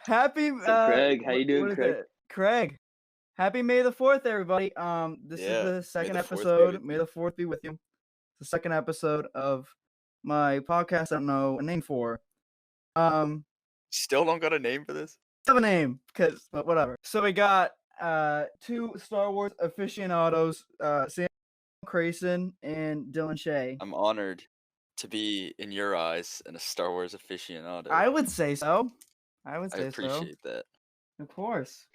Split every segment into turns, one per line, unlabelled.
Happy
What's up, Craig? How you doing,
what is
Craig?
it? Craig. Happy May the 4th, everybody. This is
Yeah,
the
May
second
the 4th be
episode.
with
May
you.
the 4th be with you. It's the second episode of my podcast I don't know a name for.
Still don't got a name for this?
Have a name, but whatever. So we got two Star Wars aficionados, Sam Krason and Dylan Shea.
I'm honored to be in your eyes and a Star Wars aficionado.
I would say so. I would
I
say so.
appreciate that.
Of course.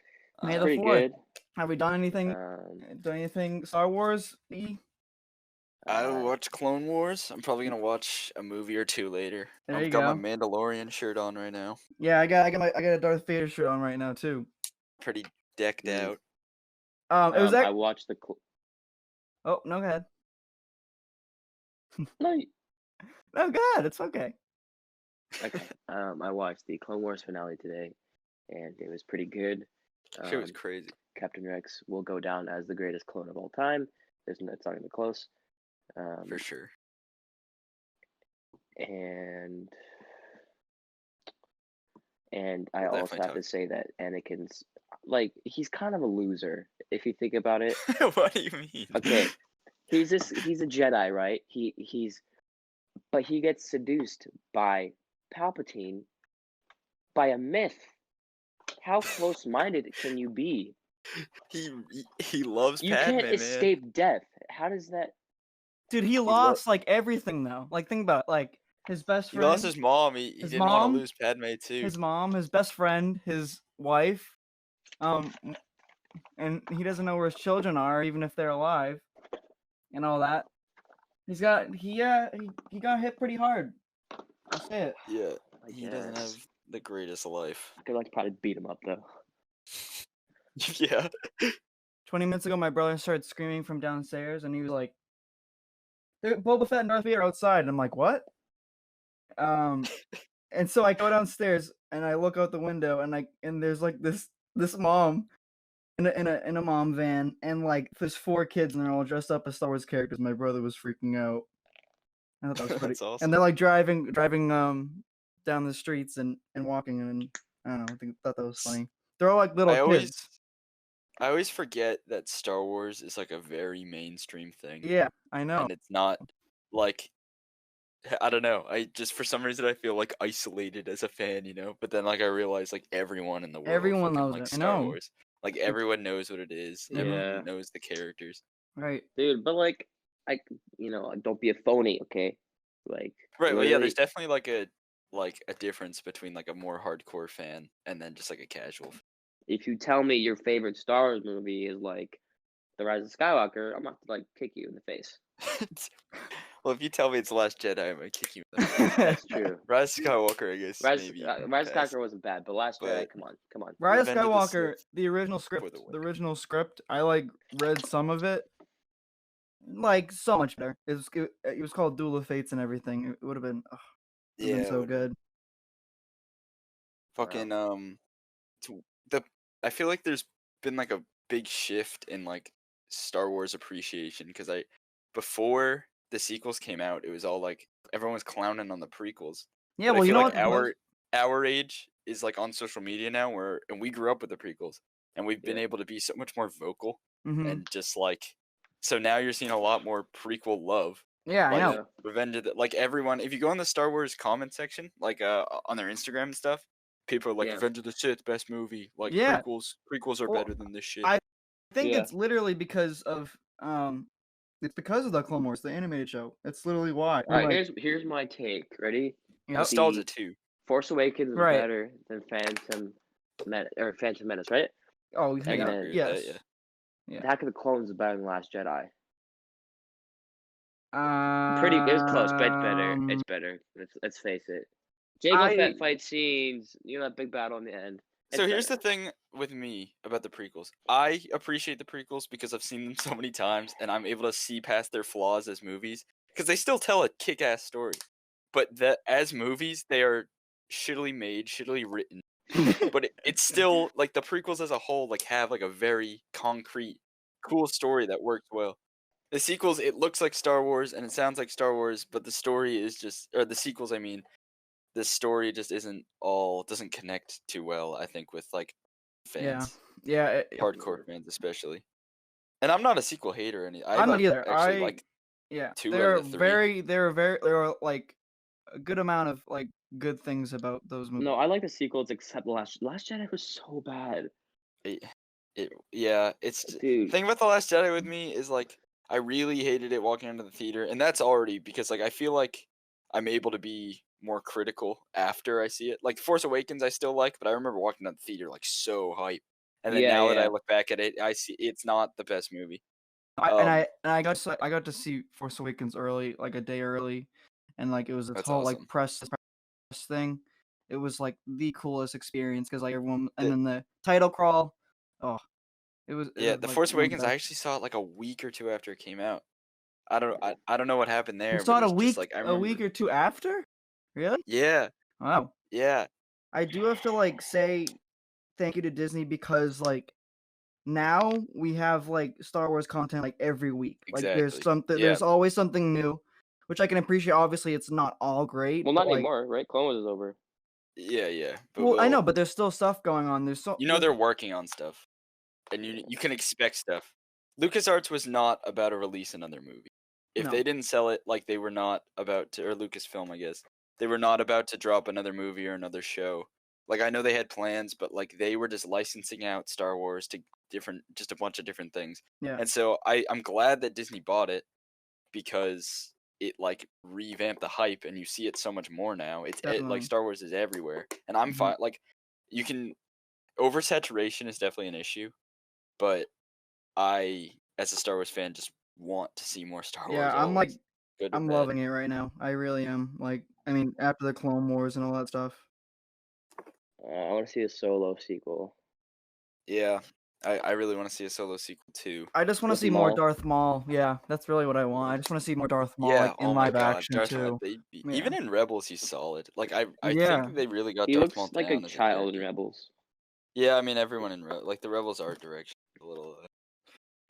May the
Pretty
4th.
good.
Have we done anything? Done anything Star Wars?
I watch Clone Wars. I'm probably gonna watch a movie or two later.
There
I've
you
got
go.
my Mandalorian shirt on right now.
Yeah, I got a Darth Vader shirt on right now too.
Pretty decked out.
It was
I watched the.
Oh no, go ahead.
No.
No, go ahead. It's okay.
Okay. I watched the Clone Wars finale today, and it was pretty good.
It was crazy.
Captain Rex will go down as the greatest clone of all time. It's not even close.
For sure.
And I also have to say that Anakin's he's kind of a loser if you think about it.
What do you mean?
Okay, he's a Jedi, right? But he gets seduced by Palpatine by a myth. How close-minded can you be?
He loves
You
Padme,
can't escape death. How does that?
Dude, he lost like everything though. Like think about it. Like his best friend.
He lost his mom. He didn't want to lose Padme too.
His mom, his best friend, his wife. And he doesn't know where his children are, even if they're alive, and all that. He got hit pretty hard. That's it.
Yeah, he doesn't have the greatest life.
I could probably beat him up though.
Yeah.
20 minutes ago, my brother started screaming from downstairs, and he was like, "Boba Fett and Darth Vader outside." And I'm like, "What?" And so I go downstairs and I look out the window, and there's like this mom in a mom van, and like there's 4 kids, and they're all dressed up as Star Wars characters. My brother was freaking out. I thought that was pretty.
That's awesome.
And they're like driving down the streets and walking, and I don't know. I thought that was funny. They're all like little kids.
I always forget that Star Wars is like a very mainstream thing.
Yeah, I know.
And it's not like, I don't know. I just, for some reason, I feel like isolated as a fan, you know? But then like I realize like everyone in the world
Everyone knows
like
it.
Star Wars. Like everyone knows what it is.
Yeah.
Everyone knows the characters.
Right.
Dude, but don't be a phony, okay?
Right, well yeah, there's definitely like a difference between like a more hardcore fan and then just like a casual fan.
If you tell me your favorite Star Wars movie is like The Rise of Skywalker, I'm gonna have to kick you in the face.
Well, if you tell me it's The Last Jedi, I'm gonna kick you in the face.
That's true.
Rise of Skywalker, I guess.
Rise of Skywalker wasn't bad, but Last Jedi, come on.
Rise of Skywalker, the original script, I read some of it. Like so much better. It was called Duel of Fates and everything. It would have been, so good.
Fucking I feel like there's been like a big shift in like Star Wars appreciation because before the sequels came out, it was all like everyone was clowning on the prequels.
Yeah,
but
well,
I feel
you know
like our age is like on social media now, and we grew up with the prequels, and we've been able to be so much more vocal and just like. So now you're seeing a lot more prequel love.
Yeah, I know.
Revenge of the, everyone, if you go in the Star Wars comment section, on their Instagram and stuff, people are like, Revenge of the Sith, best movie. Like prequels are better than this shit.
I think it's literally because of it's because of the Clone Wars, the animated show. It's literally why.
All right, here's my take. Ready?
Nostalgia too.
Force Awakens is better than Phantom Menace, right?
Oh, yes.
Yeah. Attack of the Clones is better than Last Jedi. It was close, but it's better. It's better. Let's face it. Jango Fett fight scenes, that big battle in the end.
So here's the thing with me about the prequels. I appreciate the prequels because I've seen them so many times, and I'm able to see past their flaws as movies because they still tell a kick-ass story. But as movies, they are shittily made, shittily written. But it's still like the prequels as a whole have a very concrete, cool story that works well. The sequels, it looks like Star Wars and it sounds like Star Wars, but the story is just, or the sequels, I mean, the story just doesn't connect too well, I think, with like
Yeah.
fans,
Yeah.
hardcore fans especially. And I'm not a sequel hater.
I'm not either.
Actually like
Yeah.
2
There
of
are
the 3.
there are like a good amount of like good things about those movies.
No, I like the sequels except the Last Jedi was so bad.
Yeah, it's the
Dude,
thing about The Last Jedi with me is like I really hated it walking into the theater, and that's already because like I feel like I'm able to be more critical after I see it. Like Force Awakens I still like, but I remember walking out the theater like so hype. And then
yeah,
now that I
yeah.
look back at it, I see it's not the best movie.
I got to see Force Awakens early, like a day early, and like it was this
That's
whole like
awesome.
press thing. It was like the coolest experience because like everyone, and
The-
then the title crawl. Oh, it
Yeah,
was
The
like
Force
one of the
Awakens I
best.
actually saw it like a week or two after it came out. I don't know what happened
You
there, but
saw
it
it
was just like I
a
remember.
week or two after? Really?
Yeah,
Wow.
yeah,
I do have to like say thank you to Disney because like now we have like Star Wars content like every week. Like
exactly. Yeah,
there's always something new, which I can appreciate. Obviously, it's not all great,
Well,
but
not
like
anymore, right? Clone Wars is over.
yeah. But
well, I know, but there's still stuff going on.
they're working on stuff. And you can expect stuff. LucasArts was not about to release another movie. If
No.
they didn't sell it, like they were not about to, or Lucasfilm, I guess, they were not about to drop another movie or another show. Like I know they had plans, but like they were just licensing out Star Wars to just a bunch of different things.
Yeah.
And so I'm glad that Disney bought it because it like revamped the hype, and you see it so much more now. Like
Definitely.
Star Wars is everywhere, and I'm
Mhm.
fine. Like you can oversaturation is definitely an issue, but I, as a Star Wars fan, just want to see more Star
Yeah,
Wars
I'm like
always. Good or
I'm
bad.
loving it right now. I really am. Like, I mean, after the Clone Wars and all that stuff.
I want to see a Solo sequel.
Yeah, I really want to see a Solo sequel too.
I just want to
With
see more
Maul.
Darth Maul. Yeah, that's really what I want. I just want to see more Darth Maul,
Yeah,
like in
oh my
live
God,
action
Darth Maul.
too. Yeah.
Even in Rebels, he's solid. Like I
Yeah.
think they really got
He
Darth
looks
Maul
like a
down as a
child in
character.
Rebels.
Yeah, I mean everyone in like the Rebels art direction is a little.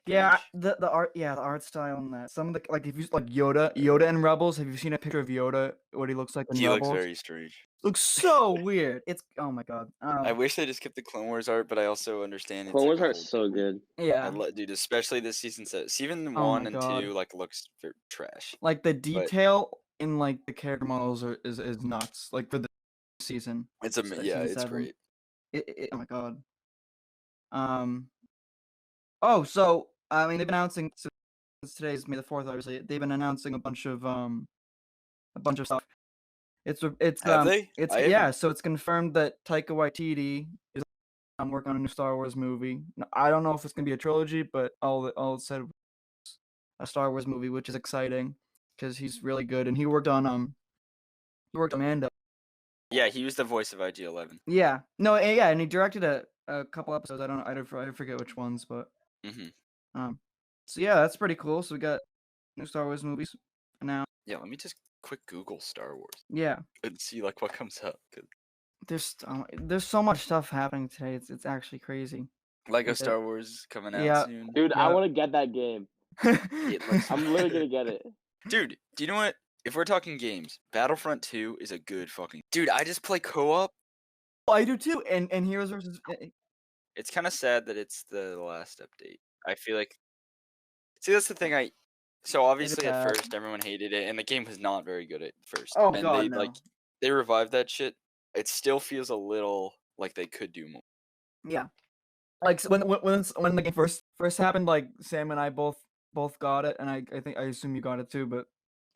Yeah,
cringe.
the art, yeah, the art style and that. Some of the like if you like Yoda in Rebels. Have you seen a picture of Yoda? What he looks like in
He looks
Rebels?
very strange.
Looks so weird. It's oh my God.
I wish they just kept the Clone Wars art, but I also understand it's
Clone
like
Wars
a
are
whole
so
different.
good.
Yeah.
Dude, especially this season. Season
Oh
1
my
and
God.
2 like looks trash.
Like the
But
detail in like the character models is nuts. Like for the season.
it's
Season
it's
7.
great.
Oh my God. Oh, so I mean they've been announcing since today's May the 4th. Obviously, they've been announcing a bunch of stuff.
Have they?
It's
I
yeah.
haven't.
So it's confirmed that Taika Waititi is working on a new Star Wars movie. I don't know if it's gonna be a trilogy, but all it said was a Star Wars movie, which is exciting because he's really good, and he worked on Mando.
Yeah,
He was the voice of IG-11.
Yeah, no, yeah, and he directed a couple episodes. I forget which ones, but so yeah, that's pretty cool. So we got new Star Wars movies now.
Yeah, let me just quick Google Star Wars
Yeah,
and see like what comes up. 'Cause
there's so much stuff happening today. It's actually crazy.
Lego
Like
Star Wars is coming out
yeah.
soon.
dude, I
Yeah.
want to get that game.
It looks
I'm literally gonna get it.
Dude, do you know what? If we're talking games, Battlefront 2 is a good fucking. Dude, I just play co-op.
I do too. And Heroes versus.
It's kind of sad that it's the last update. I feel like. See, that's the thing. So obviously at
bad.
first everyone hated it, and the game was not very good at first.
Oh
and
God, no.
they revived that shit. It still feels a little like they could do more.
Yeah. Like when the game first happened, like Sam and I both got it, and I assume you got it too, but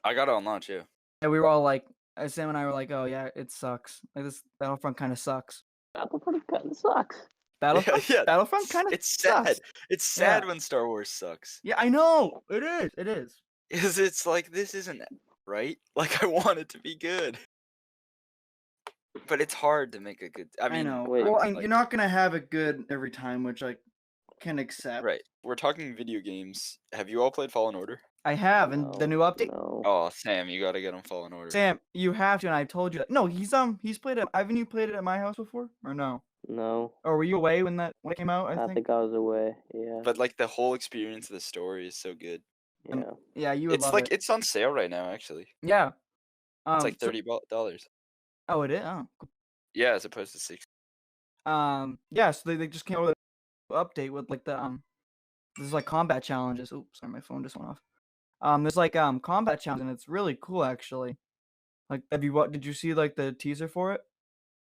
I got it on launch, yeah.
and we were all like, Sam and I were like, oh yeah, it sucks. Like this Battlefront kind of sucks.
Battlefront kind of sucks.
Battlefront,
Yeah,
Battlefront kind of.
It's sad.
Sucks.
It's sad
Yeah.
when Star Wars sucks.
Yeah, I know. It is. It is.
Because it's like this isn't right. Like I want it to be good. But it's hard to make a good. I mean,
know.
Wait.
Well,
like,
you're not gonna have it good every time, which I can accept.
right. We're talking video games. Have you all played Fallen Order?
I have, and the new update.
No.
Oh, Sam, you gotta get on Fallen Order.
Sam, you have to, and I told you that. No, he's played it. Haven't you played it at my house before, or no?
No.
Or were you away when it came out?
I think I was away. Yeah.
But like the whole experience of the story is so good.
Yeah.
Yeah, you would
It's
love
like
it.
it's on sale right now, actually.
Yeah.
It's like
so-
$30.
Oh, it is. Oh,
Yeah, as opposed to 6.
yeah. So they just came out with an update with like there's like combat challenges. Oops, sorry, my phone just went off. There's like combat challenges, and it's really cool actually. Like, did you see like the teaser for it?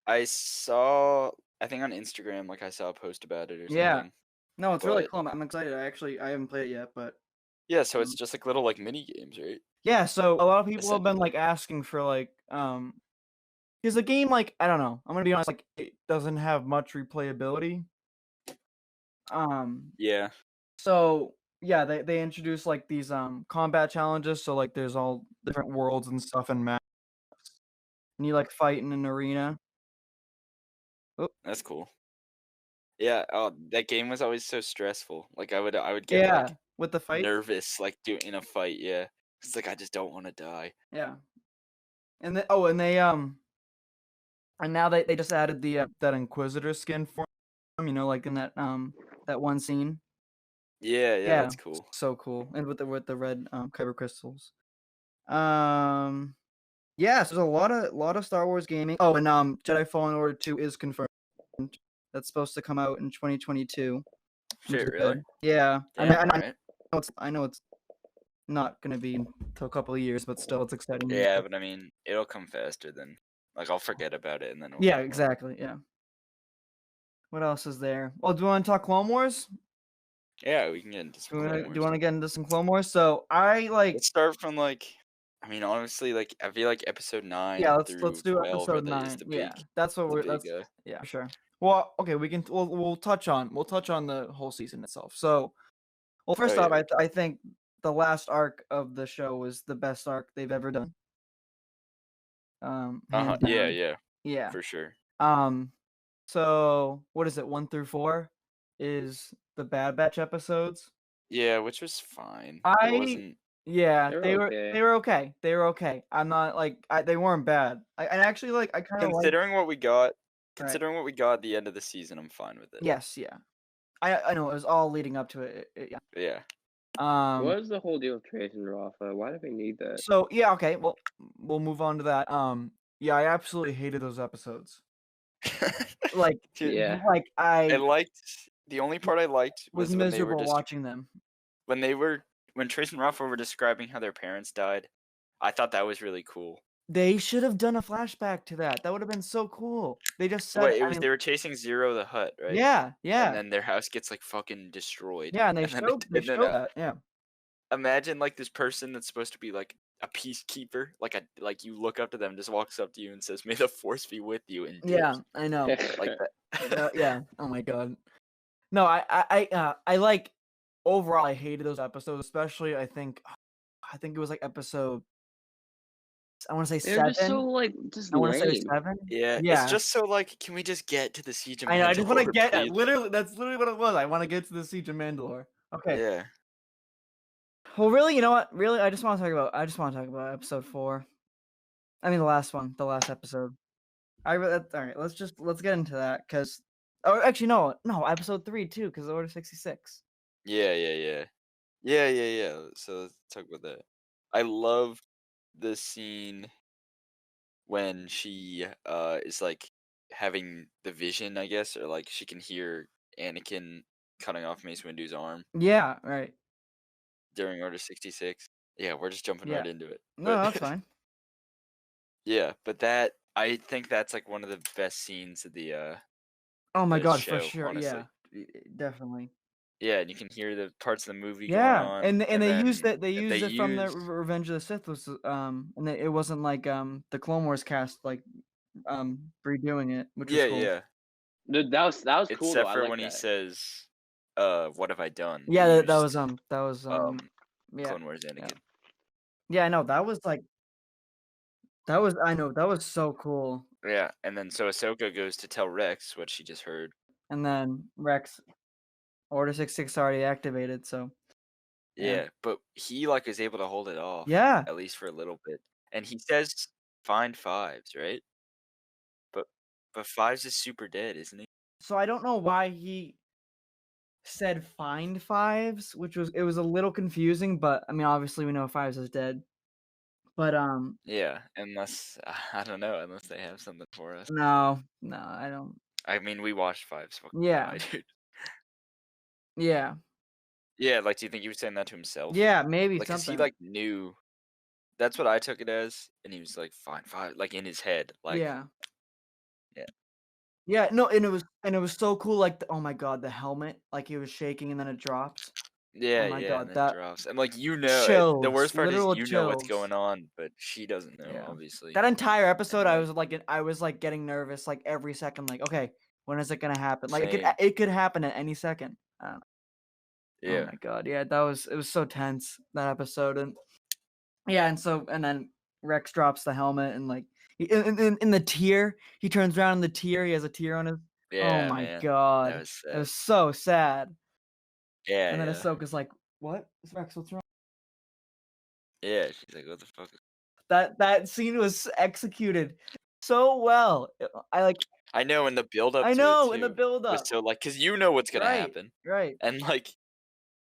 I saw, I think on Instagram, like I saw a post about it or
Yeah.
something.
No, it's really
But
cool. I'm excited. I haven't played it yet, but
yeah, so it's just like little like mini games, right?
yeah. So a lot of people have been
Essentially.
like asking for like because the game, like, I don't know. I'm gonna be honest, like it doesn't have much replayability. Um,
Yeah.
so yeah, they introduced like these combat challenges. So like there's all different worlds and stuff and maps, and you like fight in an arena. Oop.
That's cool. Yeah, oh, that game was always so stressful. Like I would get
Yeah,
like
with the fight.
nervous like in a fight, yeah. It's like I just don't want to die.
Yeah, and and now they just added the that Inquisitor skin for him. You know, like in that one scene.
Yeah,
Yeah,
that's cool.
so cool, and with the red kyber crystals. Um, yeah, so there's a lot of Star Wars gaming. Oh, and Jedi Fallen Order 2 is confirmed. That's supposed to come out in 2022. Which
Shit,
is
really?
good. Yeah,
Damn, alright.
I know it's not gonna be until a couple of years, but still, it's exciting.
Yeah, but I mean, it'll come faster than like I'll forget about it and then it'll
Yeah,
come out.
exactly. Yeah. What else is there? Well, do you want to talk Clone Wars?
Yeah, we can get into some Clone
Do you
Wars.
want to get into some Clone Wars? So I like.
Let's start from like, I mean, honestly, like I feel like episode 9
Yeah,
through
let's do
12
episode
is
9.
the
Yeah,
big,
that's what
the
we're.
big.
Yeah, for sure. Well, okay, we'll touch on the whole season itself. So, well, first
Oh,
off,
yeah,
I think the last arc of the show was the best arc they've ever done. Hands
Yeah,
down.
yeah,
Yeah.
for sure.
So what is it? 1 through 4 is the Bad Batch episodes.
Yeah, which was fine.
I
It wasn't.
Yeah,
They're
they were
okay.
they were okay. They were okay. I'm not like they weren't bad. I actually like I kind of like.
Considering what we got,
Right.
considering what we got at the end of the season, I'm fine with it.
Yes, yeah. I know it was all leading up to it. Yeah.
Yeah.
What is the whole deal with Trace and Rafa? Why do we need that?
So yeah, okay. Well, we'll move on to that. Yeah, I absolutely hated those episodes. Like,
Dude,
Yeah.
like
I
I
liked the only part I liked
was
was when they were
miserable
just
watching them.
when Trace and Rafa were describing how their parents died. I thought that was really cool.
They should have done a flashback to that. That would have been so cool. They just said,
Wait, it
I
was
mean,
they were chasing Zero the Hutt, right?
yeah,
And
yeah,
then their house gets like fucking destroyed.
yeah, and they
And then
showed
and then
that. Yeah,
imagine like this person that's supposed to be like a peacekeeper, like you look up to them, just walks up to you and says, "May the force be with you," and
yeah,
dips.
I know.
Like that.
Yeah. Oh my god. No, I like overall. I hated those episodes, especially. I think it was like episode. I want to say
They're
7.
just so like just
I want to say
lame.
7.
Yeah,
Yeah.
it's just so like, can we just get to the siege of
I know. I just want to
Mandalore,
get
please?
literally. That's literally what it was. I want to get to the siege of Mandalore. Okay.
Yeah.
Well, really, you know what? Really, I just want to talk about episode 4. I mean, the last episode. All right. Let's get into that because. Oh, actually, no, episode 3 too, because Order 66.
Yeah. So let's talk about that. I love the scene when she is like having the vision, I guess, or like she can hear Anakin cutting off Mace Windu's arm
Yeah, right.
during Order 66. Yeah, we're just jumping
Yeah.
right into it.
No,
But
that's fine.
yeah, but that I think that's like one of the best scenes of the
Oh my
the
god,
show,
for sure.
honestly.
Yeah, definitely.
Yeah, and you can hear the parts of the movie going
Yeah,
on,
and
and
they
then
used it. They used
they
it from the
used
Revenge of the Sith was and it wasn't like the Clone Wars cast like redoing it, which was
yeah,
cool.
yeah.
Dude, that was cool.
Except
Though. I
for
like
when he
that.
says, "What have I done?"
Yeah,
He
that
used,
was yeah.
Clone Wars Anakin.
Yeah, I know. That was like I know. That was so cool.
Yeah, and then so Ahsoka goes to tell Rex what she just heard.
And then Rex Order 66 already activated, so
Yeah, but he like is able to hold it off.
yeah.
At least for a little bit. And he says, "Find Fives," right? But Fives is super dead, isn't he?
So I don't know why he said find Fives, it was a little confusing, but I mean obviously we know Fives is dead. But
Yeah, unless I don't know, unless they have something for us.
no, I don't.
I mean, we watched Five's fucking
Yeah,
die, dude.
yeah,
Yeah, like, do you think he was saying that to himself?
yeah. Maybe
Like, cause he
something.
like knew. That's what I took it as, and he was like, "Fine, fine," like in his head, like,
Yeah,
yeah,
yeah. No, and it was so cool. Like, oh my god, the helmet, like it was shaking and then it dropped. Oh
yeah,
my
yeah, and
god,
then
that
drops, and like the
chills,
worst part is
literal
you know what's
chills.
going on, but she doesn't know,
Yeah.
obviously,
That entire episode,
and like
I was like getting nervous, like every second, like, okay, when is it gonna happen? Like
same,
it could happen at any second. Oh
yeah,
my god, yeah, it was so tense, that episode. And yeah, and then Rex drops the helmet and like in the tear, he turns around in the tear, he has a tear on his. Oh
yeah,
my
man, that
god.
was
It
sad.
was so sad.
Yeah,
And then
yeah,
Ahsoka's like, "What? Rex, what's wrong?"
yeah. She's like, "What the fuck?"
That scene was executed so well. I like
I know, in the build up
I
to it
know, in the
too
build
was
up.
so like, cause you know what's gonna
Right.
happen,
Right.
and like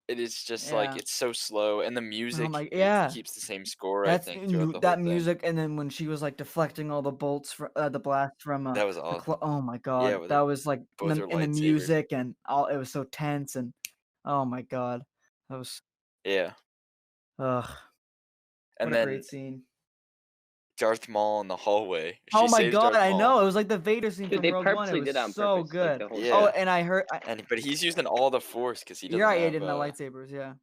it is just like
Yeah.
it's so slow, and the
Oh
music
my
it
yeah.
keeps the same score, I
That's
think, throughout the whole
that
thing.
music, and then when she was, like, deflecting all the bolts from the blast from,
That was all.
oh my
Yeah,
god,
with
that
her
was, like,
both her
in the
lightsabers.
music and all it was so tense and oh my god. That was
Yeah,
ugh, what
and
a great
then
scene.
Darth Maul in the hallway.
Oh
She
my
saves
god,
Darth
I
Maul.
know, it was like the Vader scene
Dude,
from
they
Rogue One, it
purposely
was
did that on
so
purpose, like
good.
the whole
Oh,
Yeah,
time.
and I heard
but he's using all the Force because he
you're
doesn't
right, he
have.
didn't have lightsabers, yeah.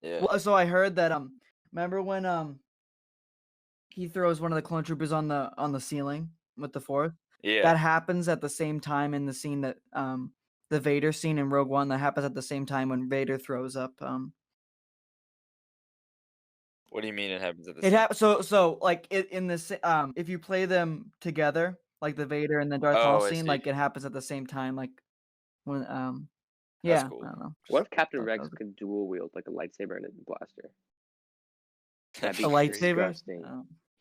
Yeah,
Well, so I heard that, remember when, he throws one of the clone troopers on the ceiling with the Force?
yeah.
That happens at the same time in the scene that, the Vader scene in Rogue One, that happens at the same time when Vader throws up,
What do you mean it happens at the
it
same?
so, like, in this, if you play them together, like the Vader and the Darth Maul
Oh, I
scene,
see.
like, it happens at the same time, like, when,
That's
yeah, I
cool.
don't know,
What
just
if Captain
thought that
Rex
was
could dual wield like a lightsaber and a blaster?
That'd
That'd
be
a
be
crazy.
lightsaber?
disgusting.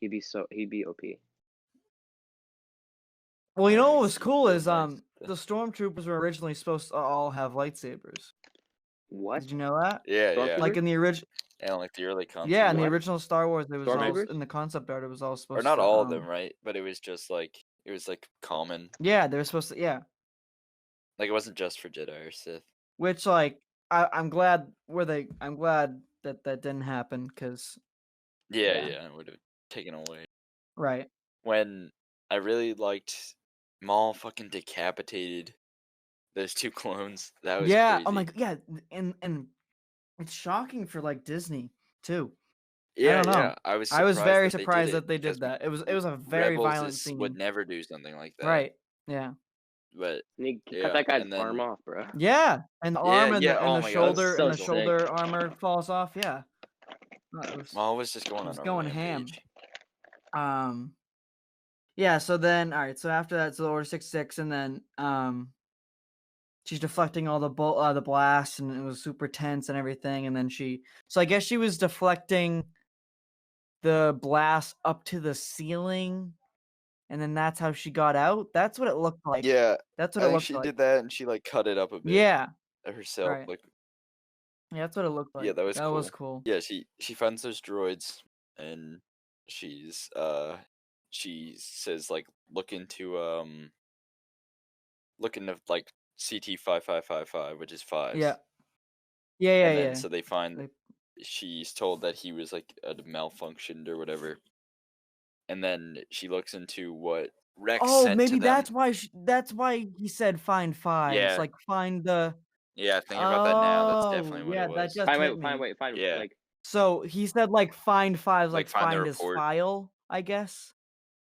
He'd be OP.
Well, you
I
know
mean,
what
it
was
would look
cool
real
is,
nice.
the stormtroopers were originally supposed to all have lightsabers.
What?
Did you know that?
Yeah, yeah.
Like,
Stormtroopers?
in the original.
And like the early
Yeah,
concept
in the
What?
art,
original Star Wars, it was all
Stormtroopers?
in the concept art, it was all
or
supposed
not
to,
all of them, right? But it was just like it was like common.
yeah, they were supposed to, yeah.
Like it wasn't just for Jedi or Sith.
Which, like, I'm glad that that didn't happen, because
Yeah,
yeah,
yeah. It would have taken away.
right.
When I really liked Maul fucking decapitated those two clones. That was
Yeah, oh my
crazy.
yeah, and it's shocking for, like, Disney, too. I
Yeah,
don't
yeah.
know.
I was
I was
surprised
very
that they did
surprised
it
that they
because
did that. It was a very
Rebels
violent
is would
scene.
never do something like that.
Right, yeah.
But
He cut
yeah,
that guy's
and
arm
then
off, bro.
Yeah, and the
yeah,
arm
yeah.
and
Oh
the
my god,
That
it was
was
shoulder
so
and the
so
sick.
shoulder armor falls off, yeah. No,
Maul was just going
it
on
was
a
going ham.
rampage.
Um, yeah, so then alright, so after that, so Order 66, and then, she's deflecting all the blasts, and it was super tense and everything, and then so I guess she was deflecting the blast up to the ceiling, and then that's how she got out? That's what it looked like.
Yeah,
That's what
I
it
think
looked
she
like.
did that and she like cut it up a bit
Yeah,
herself.
right.
Like
Yeah, that's what it looked
yeah,
like.
that was
That was
cool.
cool.
Yeah, she finds those droids and she's she says like look into like CT5555, which is fives.
Yeah. Yeah, yeah,
And then
yeah.
so they find
They
she's told that he was like malfunctioned or whatever. And then she looks into what Rex
Oh,
sent to
maybe
them.
that's why he said find fives,
Yeah,
like, find the.
yeah, thinking about that now, that's
Oh,
definitely what
yeah,
it
that
was.
just hit me.
Find
Yeah,
like
So, he said, like, find fives,
like
like,
find the
find his
report.
file, I guess?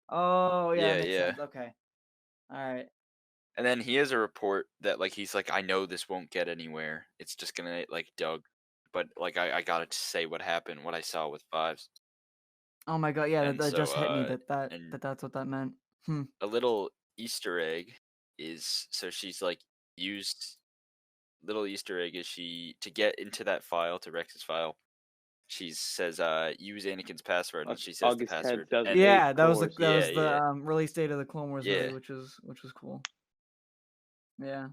Oh, yeah, that
Yeah,
makes
yeah.
sense, okay. Alright.
And then he has a report that like he's like, I know this won't get anywhere. It's just gonna like Doug. But like I gotta say what happened, what I saw with fives.
Oh my god, yeah,
And
that
so
just hit me
and
that's what that meant. Hmm.
a little Easter egg is so she's like used little Easter egg is she to get into that file to Rex's file. She says use Anakin's password and she says the
August 10th,
password and
2008,
Yeah,
Clone Wars.
that
yeah,
was the,
yeah,
release date of the Clone Wars movie,
yeah.
which was cool. Yeah.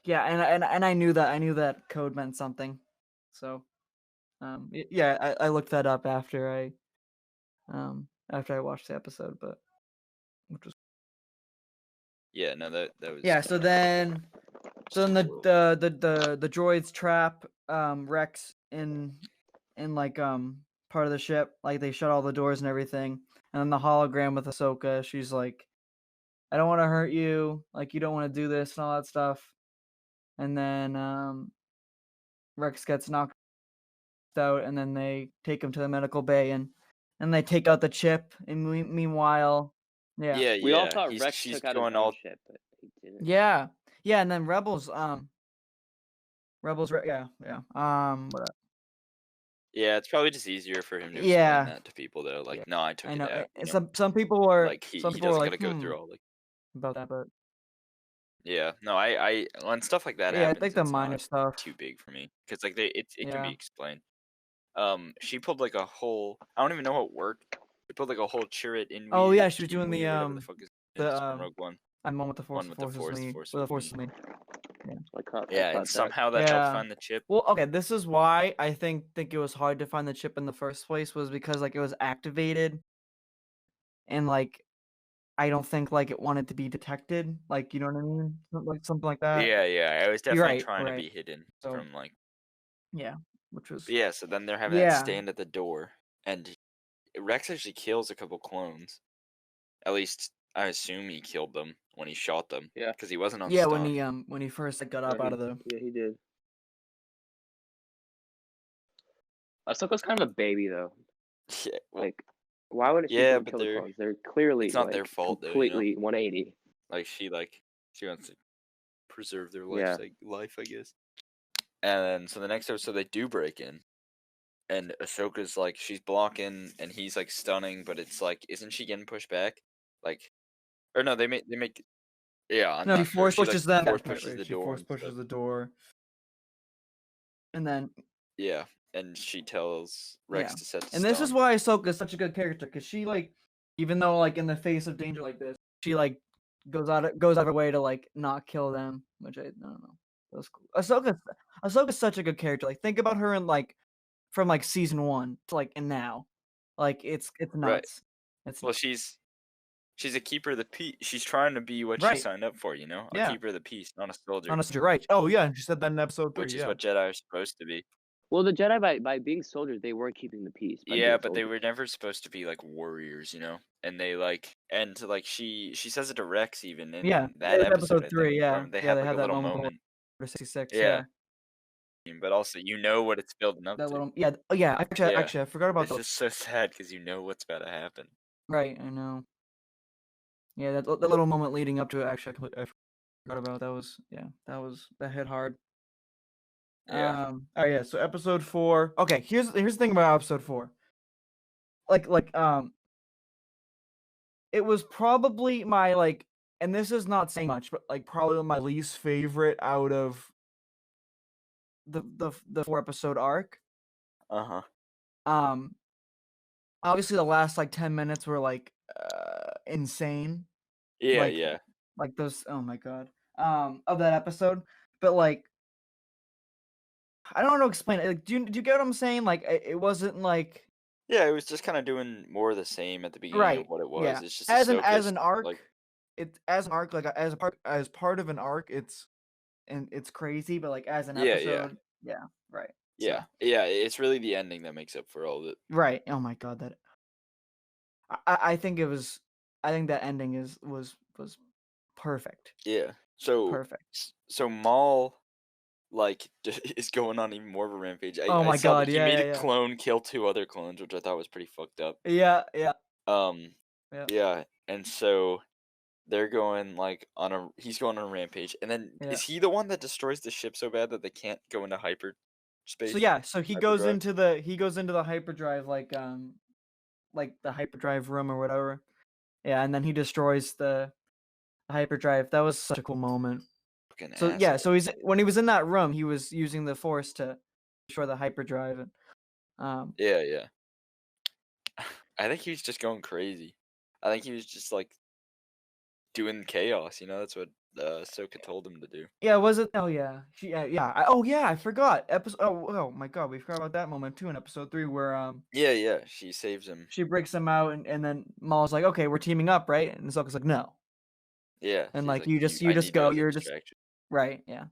Yeah, and I knew that code meant something. So, yeah, I looked that up after After I watched the episode, but which was
Yeah, no, that was.
yeah. So then the droids trap Rex in like part of the ship, like they shut all the doors and everything, and then the hologram with Ahsoka, she's like, I don't want to hurt you, like you don't want to do this and all that stuff, and then Rex gets knocked out, and then they take him to the medical bay, and they take out the chip, and meanwhile, yeah,
Yeah,
We all
yeah.
thought Rex
She's
took out his
going
own
all.
ship, but he didn't.
yeah, and then Rebels, yeah, what
Yeah, it's probably just easier for him to explain
yeah,
that to people though. Like,
yeah,
no, I took
I
it
know.
out.
And some people were
Like he doesn't
like,
gotta go through all like.
about that, but
Yeah, no, I when stuff like that
yeah, I
happens,
think the
it's
minor
not
stuff.
too big for me because like it can
Yeah.
be explained. She pulled like a whole. I don't even know how it worked. She pulled like a whole Chirrut in.
Oh yeah, she was doing the
whatever the fuck is from Rogue One.
I'm one with the force.
One with the force, the force
with the
with
force
me.
with me.
I caught
Yeah, and
that.
somehow that helped find the chip.
Well, okay, this is why I think it was hard to find the chip in the first place, was because like it was activated, and like I don't think like it wanted to be detected, like you know what I mean, something like that.
Yeah, yeah. I was
You're
definitely
right,
trying to
right.
be hidden
So
from like.
yeah, which was
Yeah, so then they're having that stand at the door, and Rex actually kills a couple clones. At least I assume he killed them when he shot them.
Yeah.
Because he wasn't on
yeah
stun.
when he first like, got up out of the
Yeah, he did. Ahsoka's kind of a baby though.
Yeah, well,
Like, why would she
yeah,
go
but
kill the clones? They're clearly
it's not
like
their fault though, you know?
completely 180.
Like she wants to preserve their
Yeah.
life, I guess. And then so the next episode they do break in, and Ahsoka's like she's blocking, and he's like stunning, but it's like isn't she getting pushed back? Like, or no, they make yeah. I'm
no,
not
she
sure.
force pushes them.
Force pushes the
She
door.
force
and
pushes
stuff.
the door, and then
Yeah, and she tells Rex to set the
and this is
stun.
why Ahsoka is such a good character, because she like, even though like in the face of danger like this, she like goes out of her way to like not kill them, which I don't know. That was cool. Ahsoka's such a good character. Like think about her in like from like season 1 to like and now, like it's nuts.
Right.
It's
Well, she's a keeper of the peace. She's trying to be what she
right.
signed up for, you know, a
Yeah.
keeper of the peace, not a soldier.
Honestly, right. Oh yeah, she said that in episode 3.
Which is what Jedi are supposed to be.
Well, the Jedi by being soldiers, they were keeping the peace.
Yeah, but they were never supposed to be like warriors, you know. And they like, and like she says it to Rex even in that
episode 3.
think,
Yeah,
they
yeah,
have
they
like
had
a
that
little
moment.
moment.
66.
Yeah. But also, you know what it's building up
That
to.
little Actually, I forgot about
It's just so sad because you know what's about to happen.
Right, I know. Yeah, that little moment leading up to it, actually, I forgot about. That was that hit hard.
Yeah.
Oh yeah. So episode 4. Okay, here's the thing about episode 4. Like it was probably my like, and this is not saying much, but like probably my least favorite out of the 4-episode arc. Obviously the last like 10 minutes were like insane.
Yeah,
like,
yeah.
Like those, oh my god. Of that episode, but like I don't know how to explain it. Like, do you get what I'm saying? Like it wasn't like,
yeah, it was just kind of doing more of the same at the beginning of what it was.
Yeah.
It's just
as
Ahsoka's,
an arc,
like,
like as part of an arc, it's crazy, but like as an
Yeah,
episode, right.
Yeah, yeah, it's really the ending that makes up for all of it.
Right. Oh my god, that I think that ending was perfect.
Yeah. So
Perfect.
So Maul like is going on even more of a rampage.
Oh
I
my
saw
god,
that he
yeah,
made
yeah,
a
yeah.
clone kill 2 other clones, which I thought was pretty fucked up.
Yeah. Yeah.
And so they're going like he's going on a rampage, and then
Yeah.
is he the one that destroys the ship so bad that they can't go into hyperspace?
So he goes into the hyperdrive, like the hyperdrive room or whatever. Yeah, and then he destroys the hyperdrive. That was such a cool moment. So yeah, so when he was in that room, he was using the force to destroy the hyperdrive. And,
Yeah. I think he was just going crazy. I think he was just like doing chaos, you know. That's what Ahsoka told him to do.
Yeah, was it? Oh yeah, I forgot. Episode. Oh my God, we forgot about that moment too in episode 3 where
Yeah, she saves him.
she breaks him out and then Maul's like, okay, we're teaming up, right? And Ahsoka's like, no.
Yeah,
And
she's
like
like,
you
I
just
need you
go.
as a
You're just
distraction.
right. Yeah.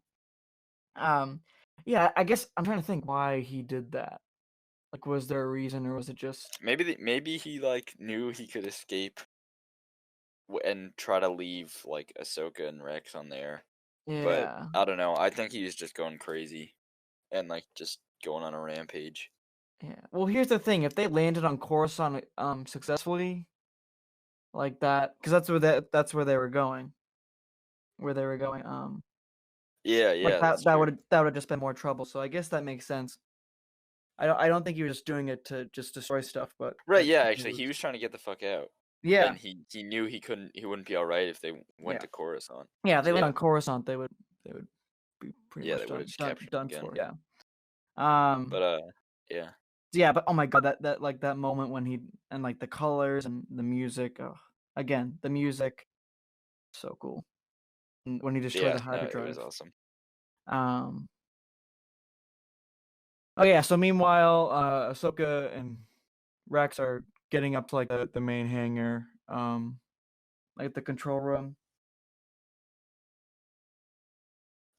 Yeah. I guess I'm trying to think why he did that. Like, was there a reason, or was it just?
Maybe he like knew he could escape and try to leave like Ahsoka and Rex on there. But
Yeah.
I don't know. I think he was just going crazy and like just going on a rampage.
Yeah. Well, here's the thing: if they landed on Coruscant successfully, like that, because that's where they were going. Where they were going. Like
Yeah, that's
that
true.
would have just been more trouble. So I guess that makes sense. I don't think he was just doing it to just destroy stuff, but
Right,
I
yeah,
think
actually he was trying to get the fuck out.
Yeah.
And he knew he wouldn't be alright if they went
Yeah.
to Coruscant.
Yeah, if they
So,
land
yeah.
on Coruscant, they would be pretty
Yeah,
much
they would've just
done
captured him again.
for. Yeah.
But yeah.
Yeah, but oh my God, that like that moment when he and like the colors and the music. Oh, again, the music, so cool. And when he destroyed
Yeah,
the
no, it was
hyperdrive.
awesome.
Oh yeah. So meanwhile, Ahsoka and Rex are getting up to like the main hangar, like the control room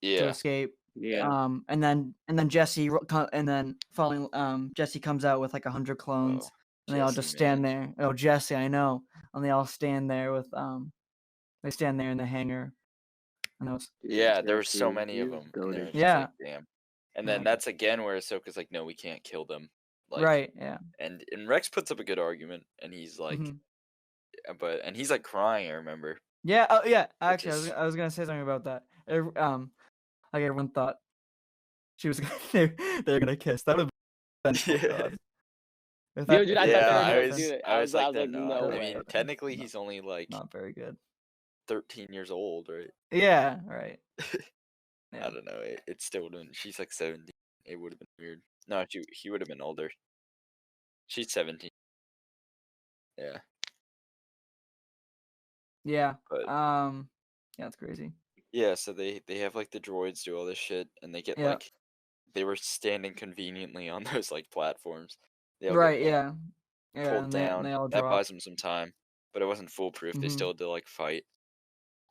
to
Yeah.
escape.
Yeah.
And then Jesse and then following Jesse comes out with like 100 clones,
Oh,
and they all
Jesse,
just stand
man.
there. Oh, Jesse, I know. And they all stand there with they stand there in the hangar. And that was
Yeah, there were so
Jesse,
many of
you
them, and they
goated.
were just
Yeah.
like, damn. And
Oh
then
my God.
that's again where Ahsoka's like, no, we can't kill them. Like,
Right. Yeah.
and Rex puts up a good argument, and he's like,
Mhm.
and he's like crying. I remember.
Yeah. Oh yeah.
Which
Actually,
is
I was gonna say something about that. Like everyone thought she was they're gonna kiss. That would have been oh
yeah,
God. If that,
Dude, I
if
thought
that
they were
didn't
gonna
happen,
do it.
I was like, they're
like,
not.
no
I
way.
mean, technically,
No.
he's only like
Not very good.
13 years old, right?
Yeah. Right. Yeah.
I don't know. It still wouldn't. She's like 17. It would have been weird. No, he would have been older. She's 17. Yeah,
Yeah.
but
Yeah, it's crazy.
yeah. So they have like the droids do all this shit, and they get
Yeah.
like they were standing conveniently on those like platforms. They all
Right.
get like
Yeah. Yeah.
pulled
And
down.
they all
That
drop.
buys them some time, but it wasn't foolproof. They
Mhm.
still had to like fight,